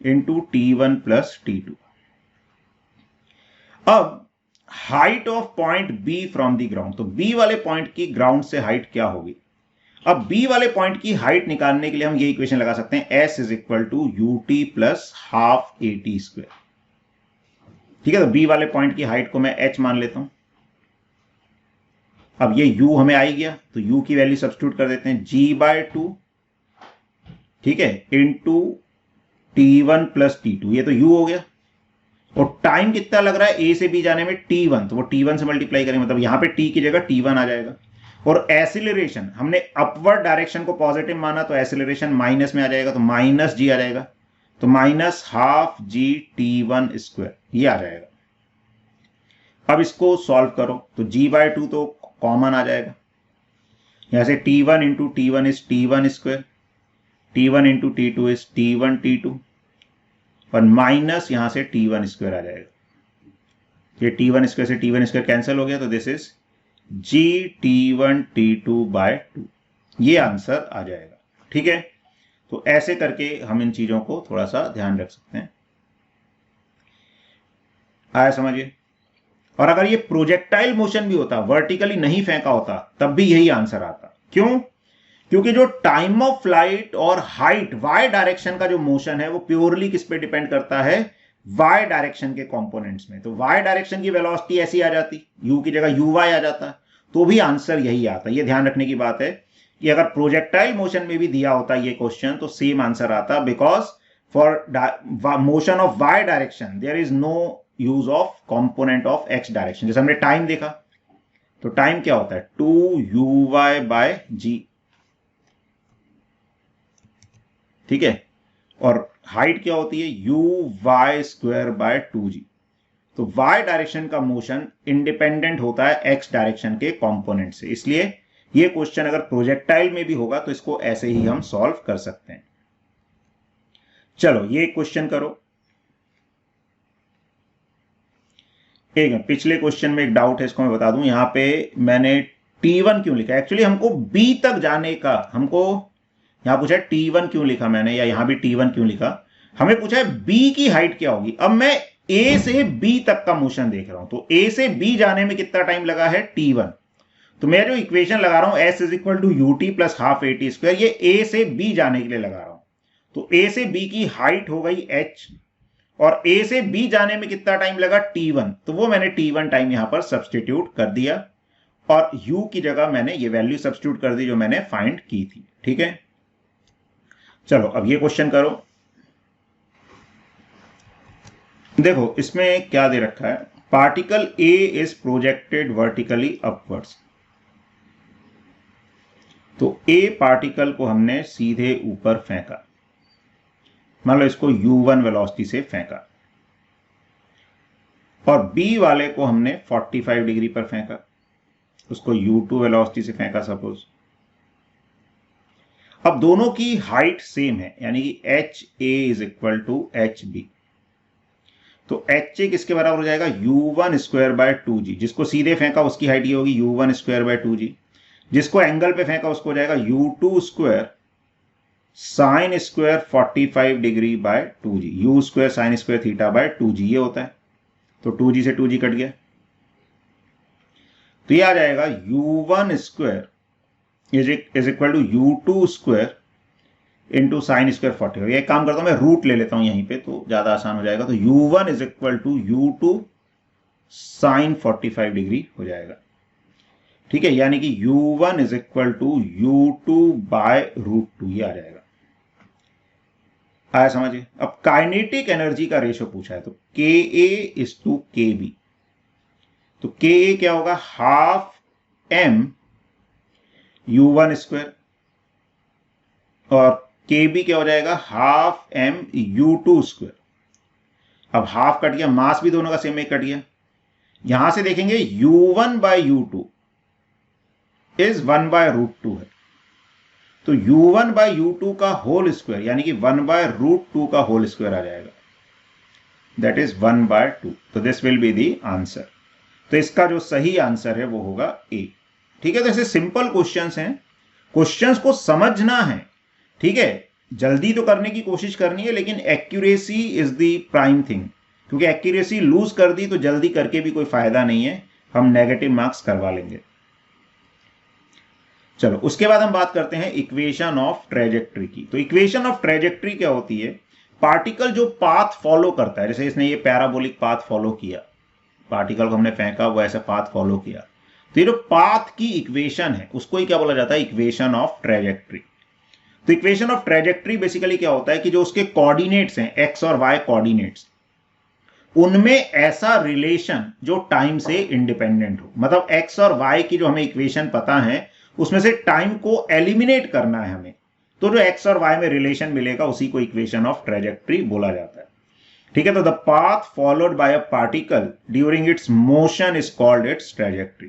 S1: into t1 plus t2। अब height of point b from the ground, तो b वाले पॉइंट की ग्राउंड से हाइट क्या होगी। अब b वाले पॉइंट की हाइट निकालने के लिए हम ये इक्वेशन लगा सकते हैं, s is equal to ut plus half at square, ठीक है। तो b वाले पॉइंट की हाइट को मैं h मान लेता हूं। अब ये u हमें आ ही गया, तो u की वैल्यू सब्स्टिट्यूट कर देते हैं, g बाय 2, ठीक है, इंटू t1 प्लस t2, ये तो u हो गया। और टाइम कितना लग रहा है a से b जाने में t1, तो वो t1 से मल्टीप्लाई करेंगे, मतलब यहां पे t की जगह t1 आ जाएगा। और एसिलरेशन हमने अपवर्ड डायरेक्शन को पॉजिटिव माना, तो एसिलरेशन माइनस में आ जाएगा, तो माइनस g आ जाएगा, तो minus half g t1 square ये आ जाएगा। अब इसको सॉल्व करो तो g बाय 2 तो कॉमन आ जाएगा, यहां से t1 into t1 is t1 square, t1 into t2 is t1 t2, और माइनस यहां से t1 स्क्वायर आ जाएगा, ये t1 स्क्वायर से t1 स्क्वायर कैंसिल हो गया, तो this is g t1 t2 bye 2, ये आंसर आ जाएगा, ठीक है। तो ऐसे करके हम इन चीजों को थोड़ा सा ध्यान रख सकते हैं, आया समझिए। और अगर ये प्रोजेक्टाइल मोशन भी होता, वर्टिकली नहीं फेंका होता, तब भी यही आंसर आता। क्यों, क्योंकि जो टाइम ऑफ फ्लाइट और हाइट वाई डायरेक्शन का जो मोशन है वो प्योरली किस पे डिपेंड करता है, वाई डायरेक्शन के कंपोनेंट्स में। तो वाई डायरेक्शन की वेलोसिटी ऐसी आ जाती, u की जगह uy आ जाता, तो भी आंसर यही आता। ये ध्यान रखने की बात है कि अगर प्रोजेक्टाइल मोशन में भी दिया होता ये क्वेश्चन तो सेम आंसर आता, because for motion of y direction there is no use of component of x direction. जैसे हमने टाइम देखा, तो टाइम क्या होता है 2uy बाय g, ठीक है, और हाइट क्या होती है u y square by 2g। तो y डायरेक्शन का मोशन इंडिपेंडेंट होता है x डायरेक्शन के कंपोनेंट से, इसलिए ये क्वेश्चन अगर प्रोजेक्टाइल में भी होगा तो इसको ऐसे ही हम सॉल्व कर सकते हैं। चलो ये क्वेश्चन करो। एक पिछले क्वेश्चन में एक डाउट है, इसको मैं बता दूं। यहां पे मैंने T1 क्यों लिखा, एक्चुअली हमको B तक जाने का, हमको यहां पूछा है T1 क्यों लिखा मैंने, या यहां भी T1 क्यों लिखा, हमें पूछा है B की हाइट क्या होगी। अब मैं A से B तक का मोशन देख रहा हूं, तो A से B जाने में कितना टाइम लगा है T1, तो मैं जो इक्वेशन लगा रहा हूं S is equal to ut plus half AT square, ये A से B जाने के लिए लगा रहा हूं। तो A से B की हाइट हो गई h, और A से B जाने में कितना टाइम लगा T1, तो वो मैंने T1 टाइम यहां पर सब्सटीट्यूट कर दिया, और U की जगह मैंने ये वैल्यू सब्सटीट्यूट कर दी जो मैंने फाइंड की थी। ठीक है, चलो अब ये क्वेश्चन करो। देखो इसमें क्या दे रखा है, particle A is projected vertically upwards. तो A पार्टिकल को हमने सीधे ऊपर फेंका, मान लो इसको u1 वेलोसिटी से फेंका, और B वाले को हमने 45 डिग्री पर फेंका, उसको u2 वेलोसिटी से फेंका सपोज। अब दोनों की हाइट सेम है, यानी कि HA is equal to HB। तो HA किसके बराबर हो जाएगा, u1 स्क्वायर बाय 2g। जिसको सीधे फेंका उसकी हाइट ये होगी u1 स्क्वायर बाय 2g, जिसको एंगल पे फेंका उसको हो जाएगा u2 square sine square 45 degree by 2g, u square sine square theta by 2g ये होता है। तो 2g से 2g कट गया, तो ये आ जाएगा u1 square is equal to u2 square into sine square 40। ये काम करता हूं मैं, रूट ले लेता हूं यहीं पे तो ज्यादा आसान हो जाएगा। तो u1 is equal to u2 sine 45 degree हो जाएगा। ठीक है, यानी कि u1 is equal to u2 by root 2 ये आ जाएगा। आया समझिए। अब काइनेटिक एनर्जी का रेशो पूछा है, तो Ka इज टू Kb। तो Ka क्या होगा, हाफ m u1 स्क्वायर, और Kb क्या हो जाएगा, हाफ m u2 स्क्वायर। अब हाफ कट गया, मास भी दोनों का सेम एक कट गया। यहां से देखेंगे u1 bye u2 is 1 bye root 2 है, तो u1 बाय u2 का होल स्क्वायर यानी कि 1 बाय रूट 2 का होल स्क्वायर आ जाएगा, दैट इज 1 बाय 2। तो this will be the answer. तो इसका जो सही आंसर है वो होगा ए। ठीक है, तो ऐसे सिंपल क्वेश्चंस हैं, क्वेश्चंस को समझना है। ठीक है, जल्दी तो करने की कोशिश करनी है, लेकिन accuracy is the prime thing, क्योंकि एक्यूरेसी लूज कर दी तो जल्दी करके भी कोई फायदा नहीं है, हम नेगेटिव मार्क्स करवा लेंगे। चलो उसके बाद हम बात करते हैं इक्वेशन ऑफ ट्रेजेक्ट्री की। तो इक्वेशन ऑफ ट्रेजेक्ट्री क्या होती है, पार्टिकल जो पाथ फॉलो करता है, जैसे इसने ये पैराबोलिक पाथ फॉलो किया, पार्टिकल को हमने फेंका, वो ऐसा पाथ फॉलो किया, तो ये जो पाथ की इक्वेशन है उसको ही क्या बोला जाता है, इक्वेशन ऑफ ट्रेजेक्ट्री। तो इक्वेशन ऑफ ट्रेजेक्ट्री बेसिकली क्या होता है कि जो उसके कोऑर्डिनेट्स हैं, एक्स और वाई कोऑर्डिनेट्स, उनमें ऐसा रिलेशन जो टाइम से इंडिपेंडेंट हो। मतलब एक्स और वाई की जो हमें इक्वेशन पता है उसमें से टाइम को एलिमिनेट करना है हमें, तो जो एक्स और वाई में रिलेशन मिलेगा उसी को इक्वेशन ऑफ ट्रेजेक्ट्री बोला जाता है। ठीक है, तो the path followed by a particle during its motion is called its trajectory.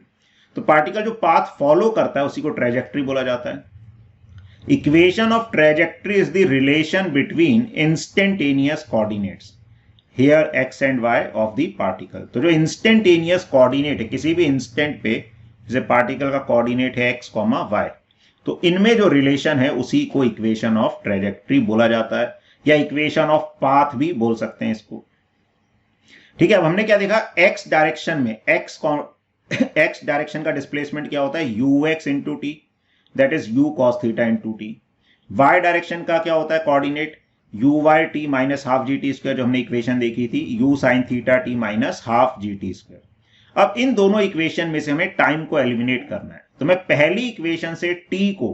S1: तो पार्टिकल जो पाथ फॉलो करता है उसी को ट्रेजेक्ट्री बोला जाता है। Equation of trajectory is the relation between instantaneous coordinates here x and y of the particle. तो जो इंस्टेंटेनियस कोऑर्डिनेट है किसी भी इंस्टेंट पे, जैसे पार्टिकल का कोऑर्डिनेट है एक्स कॉमा वाई, तो इनमें जो रिलेशन है उसी को इक्वेशन ऑफ ट्रेजेक्ट्री बोला जाता है, या इक्वेशन ऑफ पाथ भी बोल सकते हैं इसको। ठीक है, अब हमने क्या देखा, एक्स डायरेक्शन में एक्स डायरेक्शन का डिस्प्लेसमेंट क्या होता है, ux into t, that is u cos theta into t. Y direction का क्या होता है coordinate, uy t minus half g t square, जो हमने इक्वेशन देखी थी, u sin theta t minus half g t square. अब इन दोनों इक्वेशन में से हमें टाइम को एलिमिनेट करना है, तो मैं पहली इक्वेशन से t को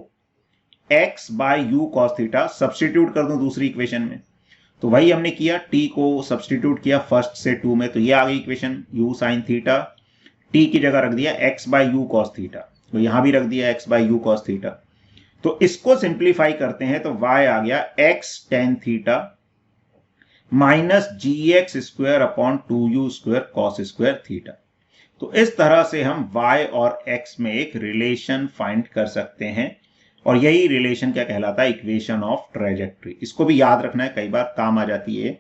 S1: x by u cos theta substitute कर दूं दूसरी इक्वेशन में, तो वही हमने किया, t को सब्सटीट्यूट किया फर्स्ट से 2 में, तो ये आ गई equation, u sin theta, t की जगह रख दिया x by u cos theta, तो यहां भी रख दिया x by u cos theta. तो इसको सिंप्लीफाई करते हैं तो y आ गया x tan theta minus gx² upon 2u² cos² theta. तो इस तरह से हम y और x में एक रिलेशन फाइंड कर सकते हैं, और यही रिलेशन क्या कहलाता है, इक्वेशन ऑफ ट्रेजेक्ट्री। इसको भी याद रखना है, कई बार काम आ जाती है।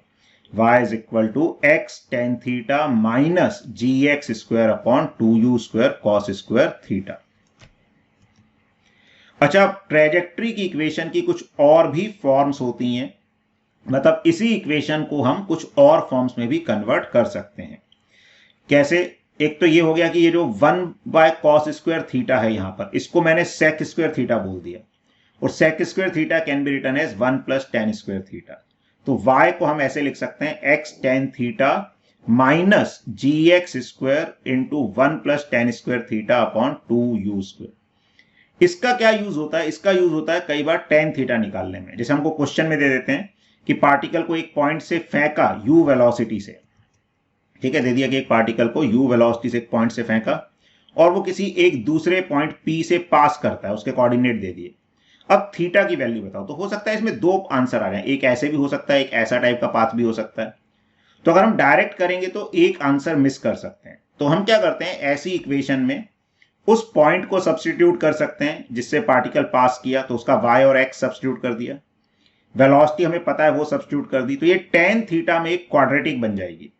S1: y is equal to x tan theta minus gx² upon 2u² cos² theta. अच्छा, ट्रेजेक्ट्री की इक्वेशन की कुछ और भी फॉर्म्स होती हैं, मतलब इसी इक्वेशन को हम कुछ और फॉर्म्स में भी कन्वर्ट कर सकते हैं। कैसे? एक तो ये हो गया कि ये जो 1/cos² थीटा है यहां पर, इसको मैंने sec² थीटा बोल दिया, और sec² theta can be written as 1 + tan² theta. तो y को हम ऐसे लिख सकते हैं x tan theta minus gx² into 1 + tan² theta upon 2u²। इसका क्या यूज होता है? इसका यूज होता है कई बार tan थीटा निकालने में। जैसे हमको क्वेश्चन में दे देते हैं कि पार्टिकल को एक पॉइंट से फेंका u वेलोसिटी से, ठीक है, दे दिया कि एक पार्टिकल को u वेलोसिटी से एक पॉइंट से फेंका और वो किसी एक दूसरे पॉइंट p से पास करता है, उसके कोऑर्डिनेट दे दिए। अब थीटा की वैल्यू बताओ। तो हो सकता है इसमें दो आंसर आ जाए, एक ऐसे भी हो सकता है, एक ऐसा टाइप का पाथ भी हो सकता है। तो अगर हम डायरेक्ट करेंगे तो एक आंसर मिस कर सकते हैं। तो हम क्या करते हैं, ऐसी इक्वेशन में उस पॉइंट को सब्स्टिट्यूट कर सकते हैं जिससे पार्टिकल पास किया, तो उसका y और x सब्स्टिट्यूट कर दिया, वेलोसिटी हमें पता है वो सब्स्टिट्यूट कर दी, तो ये tan थीटा में एक क्वाड्रेटिक बन जाएगी।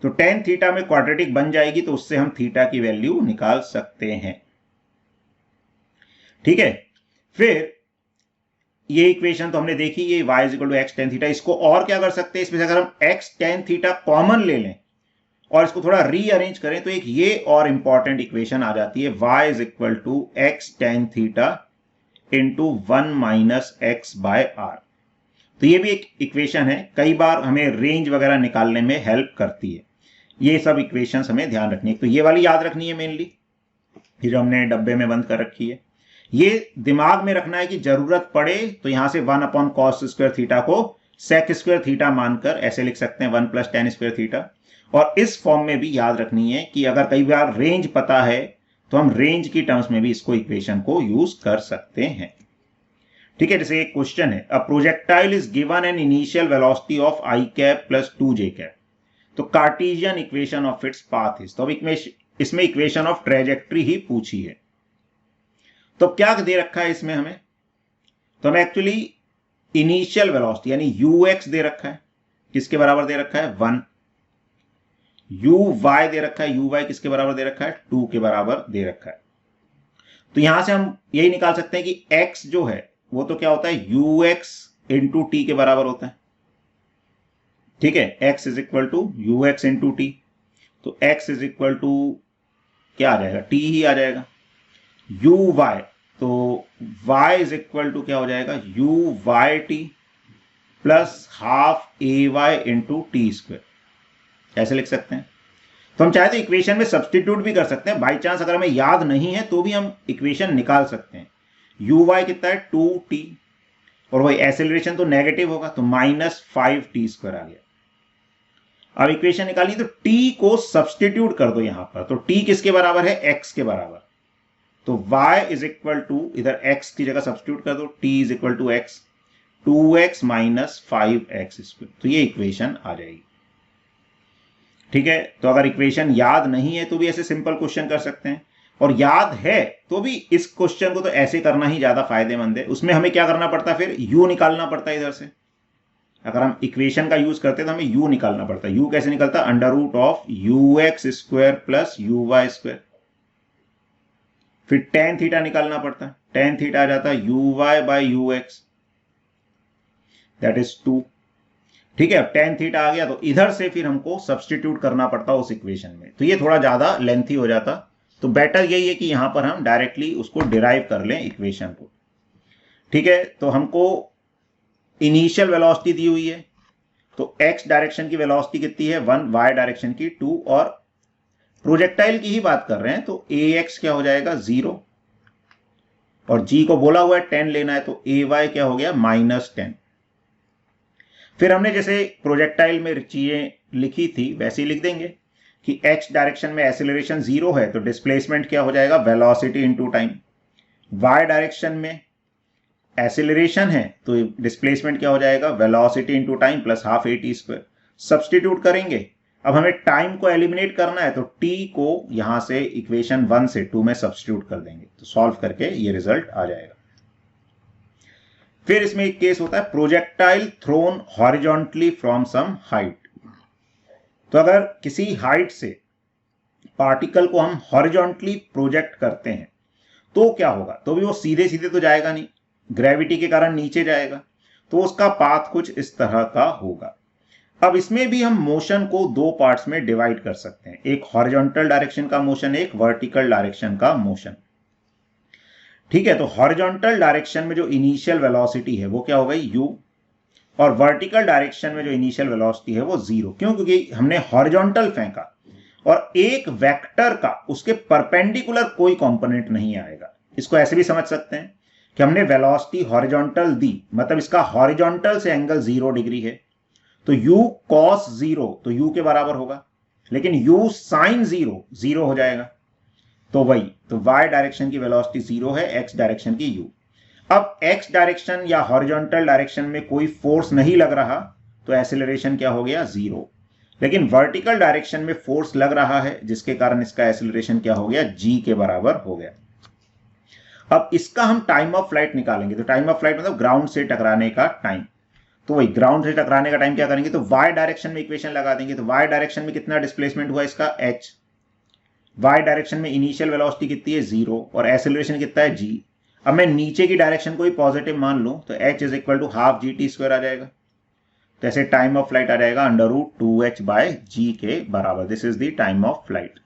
S1: तो tan थीटा में क्वाड्रेटिक बन जाएगी तो उससे हम थीटा की वैल्यू निकाल सकते हैं। ठीक है, फिर ये इक्वेशन तो हमने देखी, ये y = x tan थीटा। इसको और क्या कर सकते हैं, इसमें अगर हम x tan थीटा कॉमन ले लें और इसको थोड़ा रीअरेंज करें तो एक ये और इंपॉर्टेंट इक्वेशन आ जाती है, y = x tan theta into 1 - x/r। तो ये भी एक इक्वेशन है, कई बार हमें रेंज वगैरह निकालने में हेल्प करती है। ये सब इक्वेशंस हमें ध्यान रखनी है। तो ये वाली याद रखनी है मेनली, ये जो हमने डब्बे में बंद कर रखी है। ये दिमाग में रखना है कि जरूरत पड़े तो यहां से 1/cos² थीटा को sec² थीटा मानकर ऐसे लिख सकते हैं, 1 + tan² थीटा। और इस फॉर्म में भी याद रखनी है कि अगर कई बार रेंज पता है तो हम रेंज की टर्म्स में भी इसको इक्वेशन को यूज कर सकते हैं। ठीक है, जैसे एक क्वेश्चन है, a projectile is given an initial velocity of i cap plus 2j cap, तो Cartesian equation of its path is. तो अब इसमें इक्वेशन ऑफ ट्रेजेक्ट्री ही पूछी है। तो क्या दे रखा है इसमें हमें, तो हमें एक्चुअली इनिशियल वेलोसिटी यानी ux दे रखा है, किसके बराबर दे रखा है, 1। uy दे रखा है, uy किसके बराबर दे रखा है, 2 के बराबर दे रखा है। तो यहां से हम यही निकाल सकते हैं कि x जो है वो तो क्या होता है, ux इंटू टी के बराबर होता है। ठीक है, x = ux इंटू टी, तो x = क्या आ जाएगा, t ही आ जाएगा। uy, तो y = क्या हो जाएगा, uyt plus half ay into टी², ऐसे लिख सकते हैं। तो हम चाहे तो इक्वेशन में सब्स्टिट्यूट भी कर सकते हैं, बाई चांस अगर हमें याद नहीं है तो भी हम इक्वेशन निकाल सकते हैं। uy कितना है, 2t, और वही एक्सेलरेशन तो नेगेटिव होगा तो -5t² आ गया। अब इक्वेशन निकालिए तो t को सब्स्टिट्यूट कर दो यहां पर, तो t किसके बराबर है, x के बराबर। तो y = इधर x की जगह सब्स्टिट्यूट कर दो, t = x, 2x - 5x², तो ये इक्वेशन आ जाएगी। ठीक है, तो अगर इक्वेशन याद नहीं है तो भी ऐसे सिंपल क्वेश्चन कर सकते हैं, और याद है तो भी इस क्वेश्चन को तो ऐसे करना ही ज्यादा फायदेमंद है। उसमें हमें क्या करना पड़ता है, फिर u निकालना पड़ता है इधर से। अगर हम इक्वेशन का यूज करते हैं तो हमें u निकालना पड़ता है। u कैसे निकलता है, √(ux² + uy²), फिर tan थीटा निकालना पड़ता है, tan थीटा आ जाता है uy/ux, दैट इज 2। ठीक है, अब tan थीटा आ गया तो इधर से फिर हमको सब्स्टिट्यूट करना पड़ता उस इक्वेशन में, तो ये थोड़ा ज्यादा लेंथी हो जाता। तो बेटर यही है कि यहां पर हम डायरेक्टली उसको डिराइव कर लें इक्वेशन को। ठीक है, तो हमको इनिशियल वेलोसिटी दी हुई है, तो x डायरेक्शन की वेलोसिटी कितनी है, 1, y डायरेक्शन की 2, और प्रोजेक्टाइल की ही बात कर रहे हैं तो ax क्या हो जाएगा, 0, और g को बोला हुआ है 10 लेना है तो ay क्या हो गया, -10। फिर हमने जैसे प्रोजेक्टाइल में चीजें लिखी थी वैसे ही लिख देंगे कि x डायरेक्शन में एक्सेलरेशन 0 है तो डिस्प्लेसमेंट क्या हो जाएगा, velocity into time. y direction में एक्सेलरेशन है तो डिस्प्लेसमेंट क्या हो जाएगा, velocity into time plus half A T square. Substitute करेंगे, अब हमें टाइम को एलिमिनेट करना है तो t को यहां से इक्वेशन 1 से 2 में सब्सटीट्यूट कर देंगे, तो सॉल्व करके ये रिजल्ट आ जाएगा। फिर इसमें एक केस होता है projectile thrown horizontally from some height. तो अगर किसी हाइट से पार्टिकल को हम हॉरिजॉन्टली प्रोजेक्ट करते हैं तो क्या होगा, तो भी वो सीधे सीधे तो जाएगा नहीं, ग्रेविटी के कारण नीचे जाएगा, तो उसका पाथ कुछ इस तरह का होगा। अब इसमें भी हम मोशन को दो पार्ट्स में डिवाइड कर सकते हैं, एक हॉरिजॉन्टल डायरेक्शन का मोशन, एक वर्टिकल डायरेक्शन का मोशन। ठीक है, तो हॉरिजॉन्टल डायरेक्शन में जो इनिशियल वेलोसिटी है वो क्या हो गई u, और वर्टिकल डायरेक्शन में जो इनिशियल वेलोसिटी है वो 0। क्यों, क्योंकि हमने हॉरिजॉन्टल फेंका और एक वेक्टर का उसके परपेंडिकुलर कोई कंपोनेंट नहीं आएगा। इसको ऐसे भी समझ सकते हैं कि हमने वेलोसिटी हॉरिजॉन्टल दी, मतलब इसका हॉरिजॉन्टल से एंगल 0 डिग्री है, तो u cos 0 तो u के बराबर होगा, लेकिन u sin 0 0 हो जाएगा। तो वही, तो y डायरेक्शन की वेलोसिटी 0 है, x डायरेक्शन की u। अब x डायरेक्शन या हॉरिजॉन्टल डायरेक्शन में कोई फोर्स नहीं लग रहा तो एक्सेलरेशन क्या हो गया, 0। लेकिन वर्टिकल डायरेक्शन में फोर्स लग रहा है जिसके कारण इसका एक्सेलरेशन क्या हो गया, g के बराबर हो गया। अब इसका हम टाइम ऑफ फ्लाइट निकालेंगे, तो टाइम ऑफ फ्लाइट मतलब ग्राउंड से टकराने का टाइम। तो वही ग्राउंड से टकराने का टाइम क्या करेंगे, तो y डायरेक्शन में इक्वेशन लगा देंगे। तो y डायरेक्शन में कितना डिस्प्लेसमेंट हुआ इसका, h। y डायरेक्शन में इनिशियल वेलोसिटी कितनी है, 0, और एक्सेलरेशन कितना है, g। अब मैं नीचे की डायरेक्शन को ही पॉजिटिव मान लूं तो h is equal to half g t square आ जाएगा। तो ऐसे टाइम ऑफ फ्लाइट आ जाएगा √2h/g के बराबर। This is the time of flight.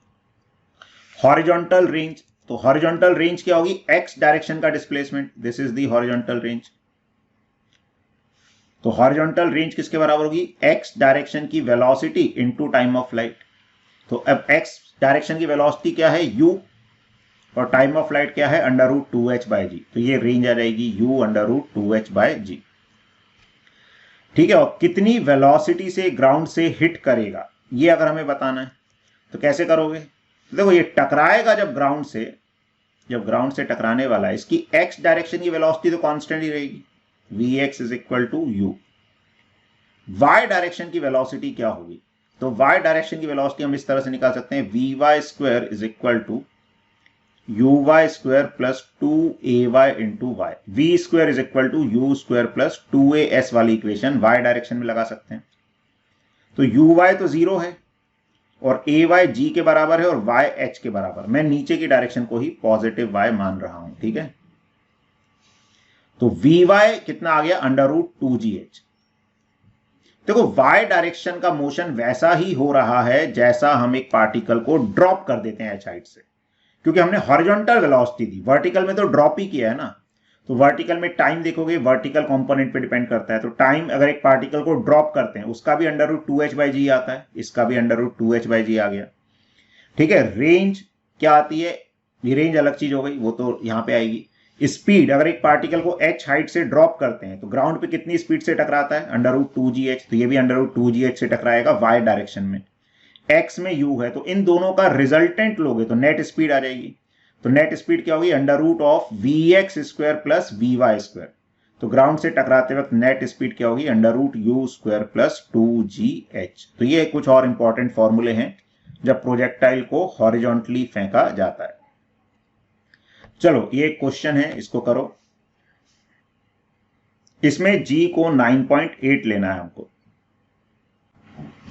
S1: Horizontal range, तो हॉरिजॉन्टल रेंज क्या होगी, x डायरेक्शन का displacement, this is the horizontal range. तो हॉरिजॉन्टल रेंज किसके बराबर होगी, x डायरेक्शन की velocity into time of flight. तो अब x डायरेक्शन की वेलोसिटी क्या है, u, और टाइम ऑफ फ्लाइट क्या है, √2h/g। तो ये रेंज आ जाएगी u √2h/g। ठीक है, और कितनी वेलोसिटी से ग्राउंड से हिट करेगा ये अगर हमें बताना है तो कैसे करोगे, तो देखो ये टकराएगा जब ग्राउंड से टकराने वाला है, इसकी x डायरेक्शन की वेलोसिटी तो कांस्टेंट ही रहेगी, vx is equal to u। y direction की वेलोसिटी क्या होगी, तो y डायरेक्शन की वेलोसिटी हम इस तरह से निकाल सकते हैं, vy² is equal to uy² plus 2ay into y। v² is equal to u² plus 2as वाली इक्वेशन y डायरेक्शन में लगा सकते हैं। तो uy तो 0 है और ay g के बराबर है और y h के बराबर। मैं नीचे की डायरेक्शन को ही पॉजिटिव y मान रहा हूं, ठीक है। तो vy कितना आ गया, √2gh। देखो y डायरेक्शन का मोशन वैसा ही हो रहा है जैसा हम एक पार्टिकल को ड्रॉप कर देते हैं h हाइट से, क्योंकि हमने हॉरिजॉन्टल वेलोसिटी दी, वर्टिकल में तो ड्रॉप ही किया है ना। तो वर्टिकल में टाइम देखोगे, वर्टिकल कंपोनेंट पे डिपेंड करता है। तो टाइम अगर एक पार्टिकल को ड्रॉप करते हैं उसका भी √2h/g आता है, इसका भी √2h/g आ गया। ठीक है, रेंज क्या आती है, ये रेंज अलग चीज हो गई, वो तो यहां पे आएगी। स्पीड, अगर एक पार्टिकल को h हाइट से ड्रॉप करते हैं तो ग्राउंड पे कितनी स्पीड से टकराता है, √2gh। तो ये भी √2gh से टकराएगा y डायरेक्शन में। x में u है, तो इन दोनों का रिजल्टेंट लोगे तो नेट स्पीड आ जाएगी। तो नेट स्पीड क्या होगी, √vx² प्लस vy²। तो ग्राउंड से टकराते वक्त नेट स्पीड क्या होगी, √u² प्लस 2gh। तो ये कुछ और इंपॉर्टेंट फॉर्मूले हैं जब प्रोजेक्टाइल को हॉरिजॉन्टली फेंका जाता है। चलो ये एक क्वेश्चन है, इसको करो। इसमें g को 9.8 लेना है हमको।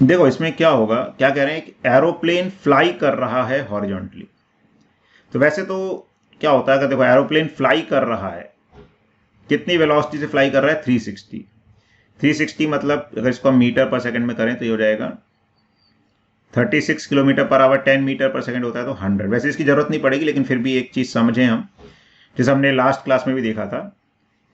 S1: देखो इसमें क्या होगा, क्या कह रहे हैं कि एरोप्लेन फ्लाई कर रहा है हॉरिजॉन्टली। तो वैसे तो क्या होता है कि देखो एरोप्लेन फ्लाई कर रहा है, कितनी वेलोसिटी से फ्लाई कर रहा है, 360 मतलब अगर इसको हम मीटर पर सेकंड में करें तो ये हो जाएगा 36 किलोमीटर पर आवर। 10 मीटर पर सेकंड होता है तो 100। वैसे इसकी जरूरत नहीं पड़ेगी, लेकिन फिर भी एक चीज समझें हम, जैसे हमने लास्ट क्लास में भी देखा था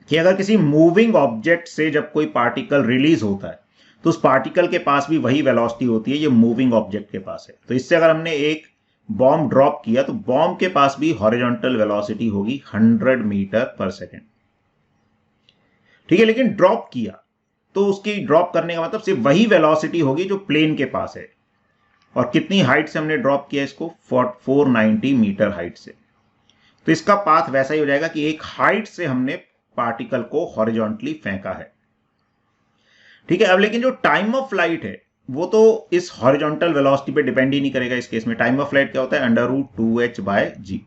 S1: कि अगर किसी मूविंग ऑब्जेक्ट से जब कोई पार्टिकल रिलीज होता है तो उस पार्टिकल के पास भी वही वेलोसिटी होती है ये मूविंग ऑब्जेक्ट के पास है। तो इससे अगर हमने एक बॉम्ब ड्रॉप किया तो बॉम्ब के पास भी हॉरिजॉन्टल वेलोसिटी होगी 100 मीटर पर सेकेंड। ठीक है, लेकिन ड्रॉप किया तो उसकी ड्रॉप करने का मतलब सिर्फ वही वेलोसिटी होगी जो प्लेन के पास है। और कितनी हाइट से हमने ड्रॉप किया इसको, 490 मीटर हाइट से। तो इसका पाथ वैसा ही हो जाएगा कि एक हाइट से हमने पार्टिकल को हॉरिजॉन्टली फेंका है। ठीक है, अब लेकिन जो टाइम ऑफ फ्लाइट है वो तो इस हॉरिजॉन्टल वेलोसिटी पे डिपेंड ही नहीं करेगा। इस केस में टाइम ऑफ फ्लाइट क्या होता है, √2h/g।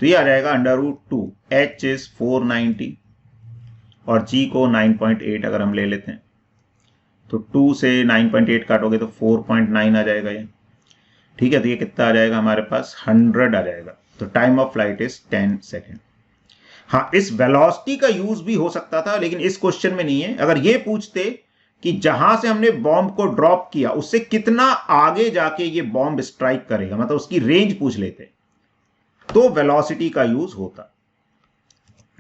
S1: तो ये आ जाएगा √2, h इज 490 और g को 9.8 अगर हम ले लेते हैं तो 2 से 9.8 काटोगे तो 4.9 आ जाएगा ये। ठीक है, तो ये कितना आ जाएगा हमारे पास, 100 आ जाएगा। तो time of flight is 10 second. हाँ, इस वेलोसिटी का यूज भी हो सकता था लेकिन इस क्वेश्चन में नहीं है। अगर ये पूछते कि जहां से हमने बॉम्ब को ड्रॉप किया उससे कितना आगे जाके ये बॉम्ब स्ट्राइक करेगा, मतलब उसकी रेंज पूछ लेते, तो वेलोसिटी का यूज होता।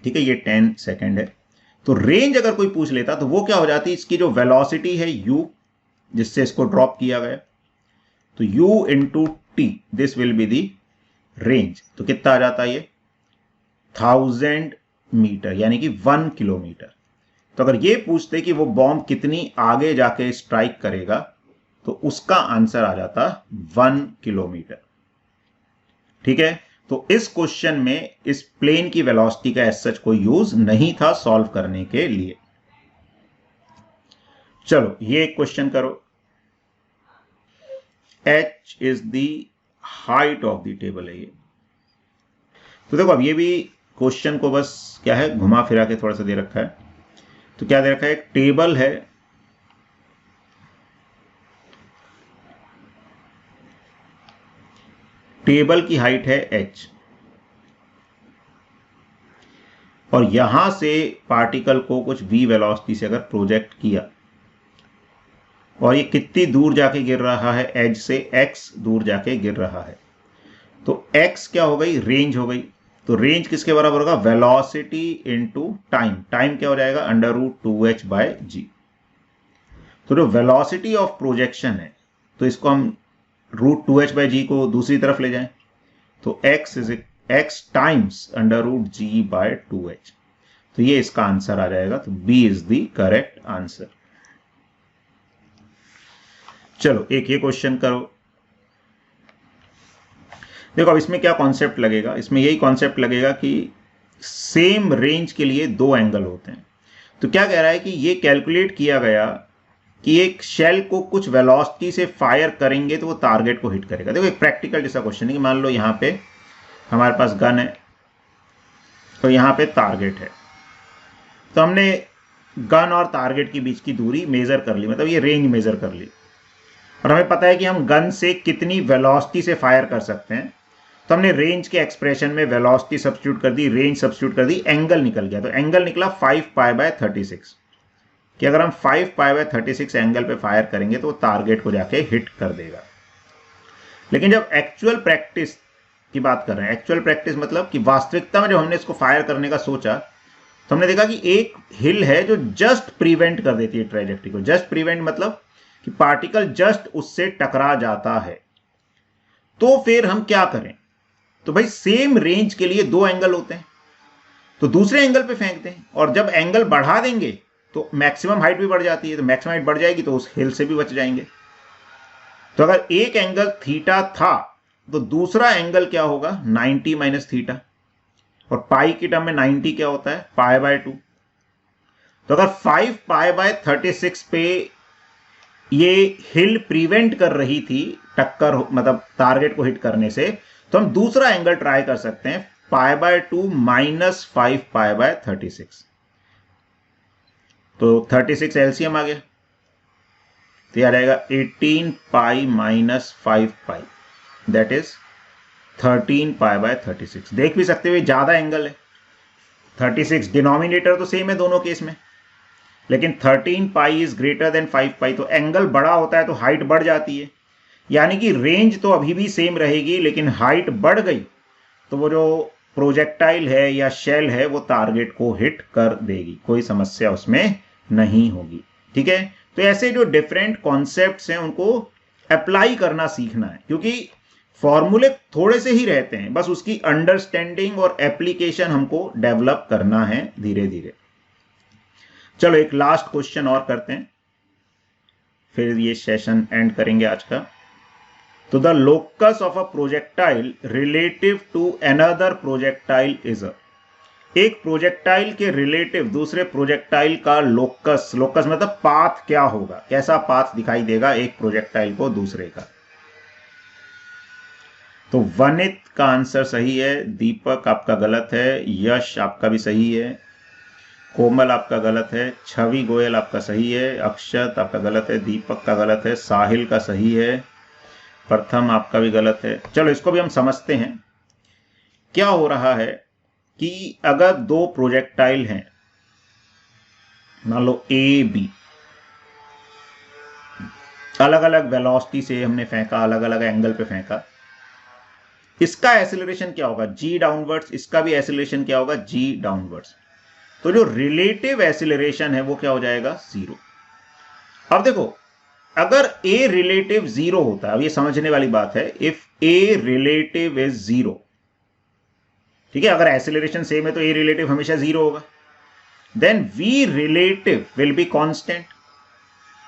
S1: ठीक है, ये 10 सेकेंड है। तो रेंज अगर कोई पूछ लेता तो वो क्या हो जाती, इसकी जो वेलोसिटी है u, जिससे इसको ड्रॉप किया गया, तो u into T, this will be the range. तो कितना आ जाता है ये, 1000 मीटर, यानी कि 1 किलोमीटर। तो अगर ये पूछते कि वो बॉम्ब कितनी आगे जाके स्ट्राइक करेगा तो उसका आंसर आ जाता 1 किलोमीटर। ठीक है, तो इस क्वेश्चन में इस प्लेन की वेलोसिटी का एज सच कोई यूज नहीं था सॉल्व करने के लिए। चलो ये एक क्वेश्चन करो, h is the height of the table है ये। तो देखो अब ये भी क्वेश्चन को बस क्या है, घुमा फिरा के थोड़ा सा दे रखा है। तो क्या दे रखा है, एक टेबल है, टेबल की हाइट है h, और यहां से पार्टिकल को कुछ v वेलोसिटी से अगर प्रोजेक्ट किया और ये कितनी दूर जाके गिर रहा है, एज से x दूर जाके गिर रहा है, तो x क्या हो गई, रेंज हो गई। तो रेंज किसके बराबर होगा, वेलोसिटी इंटू टाइम। टाइम क्या हो जाएगा, √2h/g। तो जो वेलोसिटी ऑफ प्रोजेक्शन है तो इसको हम √2h/g को दूसरी तरफ ले जाएं तो x टाइम्स √g/2h। तो ये इसका आंसर आ जाएगा। तो B is the correct answer. चलो एक ये क्वेश्चन करो। देखो अब इसमें क्या कॉन्सेप्ट लगेगा, इसमें यही कॉन्सेप्ट लगेगा कि सेम रेंज के लिए दो एंगल होते हैं। तो क्या कह रहा है कि ये कैलकुलेट किया गया कि एक शेल को कुछ वेलोसिटी से फायर करेंगे तो वो टारगेट को हिट करेगा। देखो एक प्रैक्टिकल जैसा क्वेश्चन है कि मान लो यहां पे हमारे पास गन है तो यहां पे टारगेट है, तो हमने गन और टारगेट के बीच की दूरी मेजर कर ली, मतलब ये रेंज मेजर कर ली, और हमें पता है कि हम गन से कितनी वेलोसिटी से फायर कर सकते हैं। तो हमने रेंज के एक्सप्रेशन में वेलोसिटी सब्स्टिट्यूट कर दी, रेंज सब्स्टिट्यूट कर दी, एंगल निकल गया। तो एंगल निकला 5π/36 कि अगर हम 5π/36 एंगल पे फायर करेंगे तो वो टारगेट को जाके हिट कर देगा। लेकिन जब एक्चुअल प्रैक्टिस की बात कर रहे हैं, एक्चुअल प्रैक्टिस मतलब कि वास्तविकता में जब हमने इसको फायर करने का सोचा तो हमने देखा कि एक हिल है जो जस्ट प्रिवेंट कर देती है ट्रेजेक्टरी को। जस्ट प्रिवेंट मतलब कि पार्टिकल जस्ट उससे टकरा जाता है। तो फिर हम क्या करें, तो भाई सेम रेंज के लिए दो एंगल होते हैं, तो दूसरे एंगल पे फेंकते हैं, और जब एंगल बढ़ा देंगे तो मैक्सिमम हाइट भी बढ़ जाती है, तो मैक्सिमम हाइट बढ़ जाएगी तो उस हिल से भी बच जाएंगे। तो अगर एक एंगल थीटा था तो दूसरा एंगल क्या होगा, 90 माइनस थीटा, और पाई की टर्म में 90 क्या होता है, π/2। तो अगर 5π/36 पे ये हिल प्रिवेंट कर रही थी टक्कर, मतलब टारगेट को हिट करने से, तो हम दूसरा एंगल ट्राई कर सकते हैं, π/2 माइनस 5π/36। तो 36 एलसीएम आ गया, तो यह आ जाएगा 18π माइनस 5π, दैट इज 13π/36। देख भी सकते हुए ज्यादा एंगल है, 36 डिनोमिनेटर तो सेम है दोनों केस में, लेकिन 13π इज ग्रेटर देन 5π, तो एंगल बड़ा होता है तो हाइट बढ़ जाती है, यानी कि रेंज तो अभी भी सेम रहेगी लेकिन हाइट बढ़ गई तो वो जो प्रोजेक्टाइल है या शेल है वो टारगेट को हिट कर देगी, कोई समस्या उसमें नहीं होगी। ठीक है, तो ऐसे जो डिफरेंट कॉन्सेप्ट्स हैं उनको अप्लाई करना सीखना है, क्योंकि फॉर्मूले थोड़े से ही रहते हैं, बस उसकी अंडरस्टैंडिंग और एप्लीकेशन हमको डेवलप करना है धीरे धीरे। चलो एक लास्ट क्वेश्चन और करते हैं, फिर ये सेशन एंड करेंगे आज का। तो the locus of a projectile relative to another projectile is a, एक प्रोजेक्टाइल के रिलेटिव दूसरे प्रोजेक्टाइल का लोकस, लोकस मतलब पाथ क्या होगा, कैसा पाथ दिखाई देगा एक प्रोजेक्टाइल को दूसरे का। तो वनित का आंसर सही है, दीपक आपका गलत है, यश आपका भी सही है, कोमल आपका गलत है, छवि गोयल आपका सही है, अक्षत आपका गलत है, दीपक का गलत है, साहिल का सही है, प्रथम आपका भी गलत है। चलो इसको भी हम समझते हैं। क्या हो रहा है कि अगर दो प्रोजेक्टाइल हैं, मान लो ए बी, अलग अलग वेलोसिटी से हमने फेंका, अलग अलग एंगल पे फेंका, इसका एक्सीलरेशन क्या होगा, जी डाउनवर्ड्स, इसका भी एक्सीलरेशन क्या होगा, जी डाउनवर्ड्स। तो जो रिलेटिव एक्सीलरेशन है वो क्या हो जाएगा, जीरो। अब देखो अगर ए रिलेटिव जीरो होता है, अब ये समझने वाली बात है, if a relative is zero, ठीक है, अगर एक्सीलरेशन सेम है तो ए रिलेटिव हमेशा जीरो होगा, then v relative will be constant.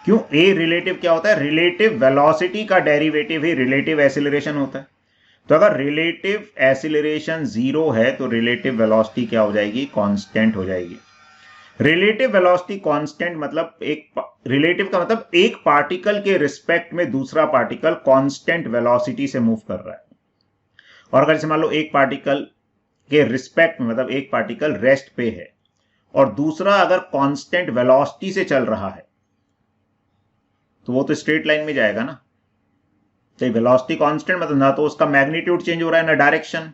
S1: क्यों, ए रिलेटिव क्या होता है, रिलेटिव वेलोसिटी का डेरिवेटिव ही रिलेटिव एक्सीलरेशन होता है। तो अगर रिलेटिव एक्सीलरेशन जीरो है तो रिलेटिव वेलोसिटी क्या हो जाएगी, कांस्टेंट हो जाएगी। रिलेटिव वेलोसिटी कांस्टेंट मतलब रिलेटिव का मतलब एक पार्टिकल के रिस्पेक्ट में दूसरा पार्टिकल कांस्टेंट वेलोसिटी से मूव कर रहा है। और अगर जैसे मान लो एक पार्टिकल के रिस्पेक्ट में मतलब एक पार्टिकल रेस्ट पे है और दूसरा अगर कांस्टेंट वेलोसिटी से चल रहा है तो वो तो स्ट्रेट लाइन में जाएगा ना। तो वेलोसिटी कांस्टेंट मतलब ना तो उसका मैग्नीट्यूड चेंज हो रहा है ना डायरेक्शन।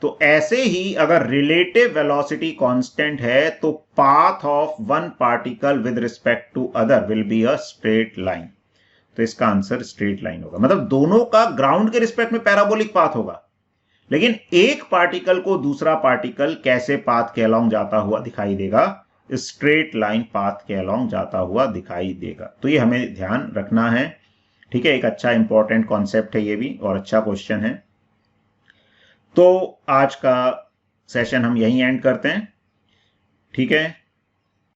S1: तो ऐसे ही अगर रिलेटिव वेलोसिटी कांस्टेंट है तो path of one particle with respect to other will be a straight line. तो इसका आंसर स्ट्रेट लाइन होगा, मतलब दोनों का ग्राउंड के रिस्पेक्ट में पैराबोलिक पाथ होगा, लेकिन एक पार्टिकल को दूसरा पार्टिकल कैसे पाथ के अलोंग जाता हुआ दिखाई देगा, स्ट्रेट लाइन पाथ के अलोंग जाता हुआ दिखाई देगा। तो ये हमें ध्यान रखना है, ठीक है, एक अच्छा इंपॉर्टेंट कॉन्सेप्ट है ये भी और अच्छा क्वेश्चन है। तो आज का सेशन हम यहीं एंड करते हैं, ठीक है।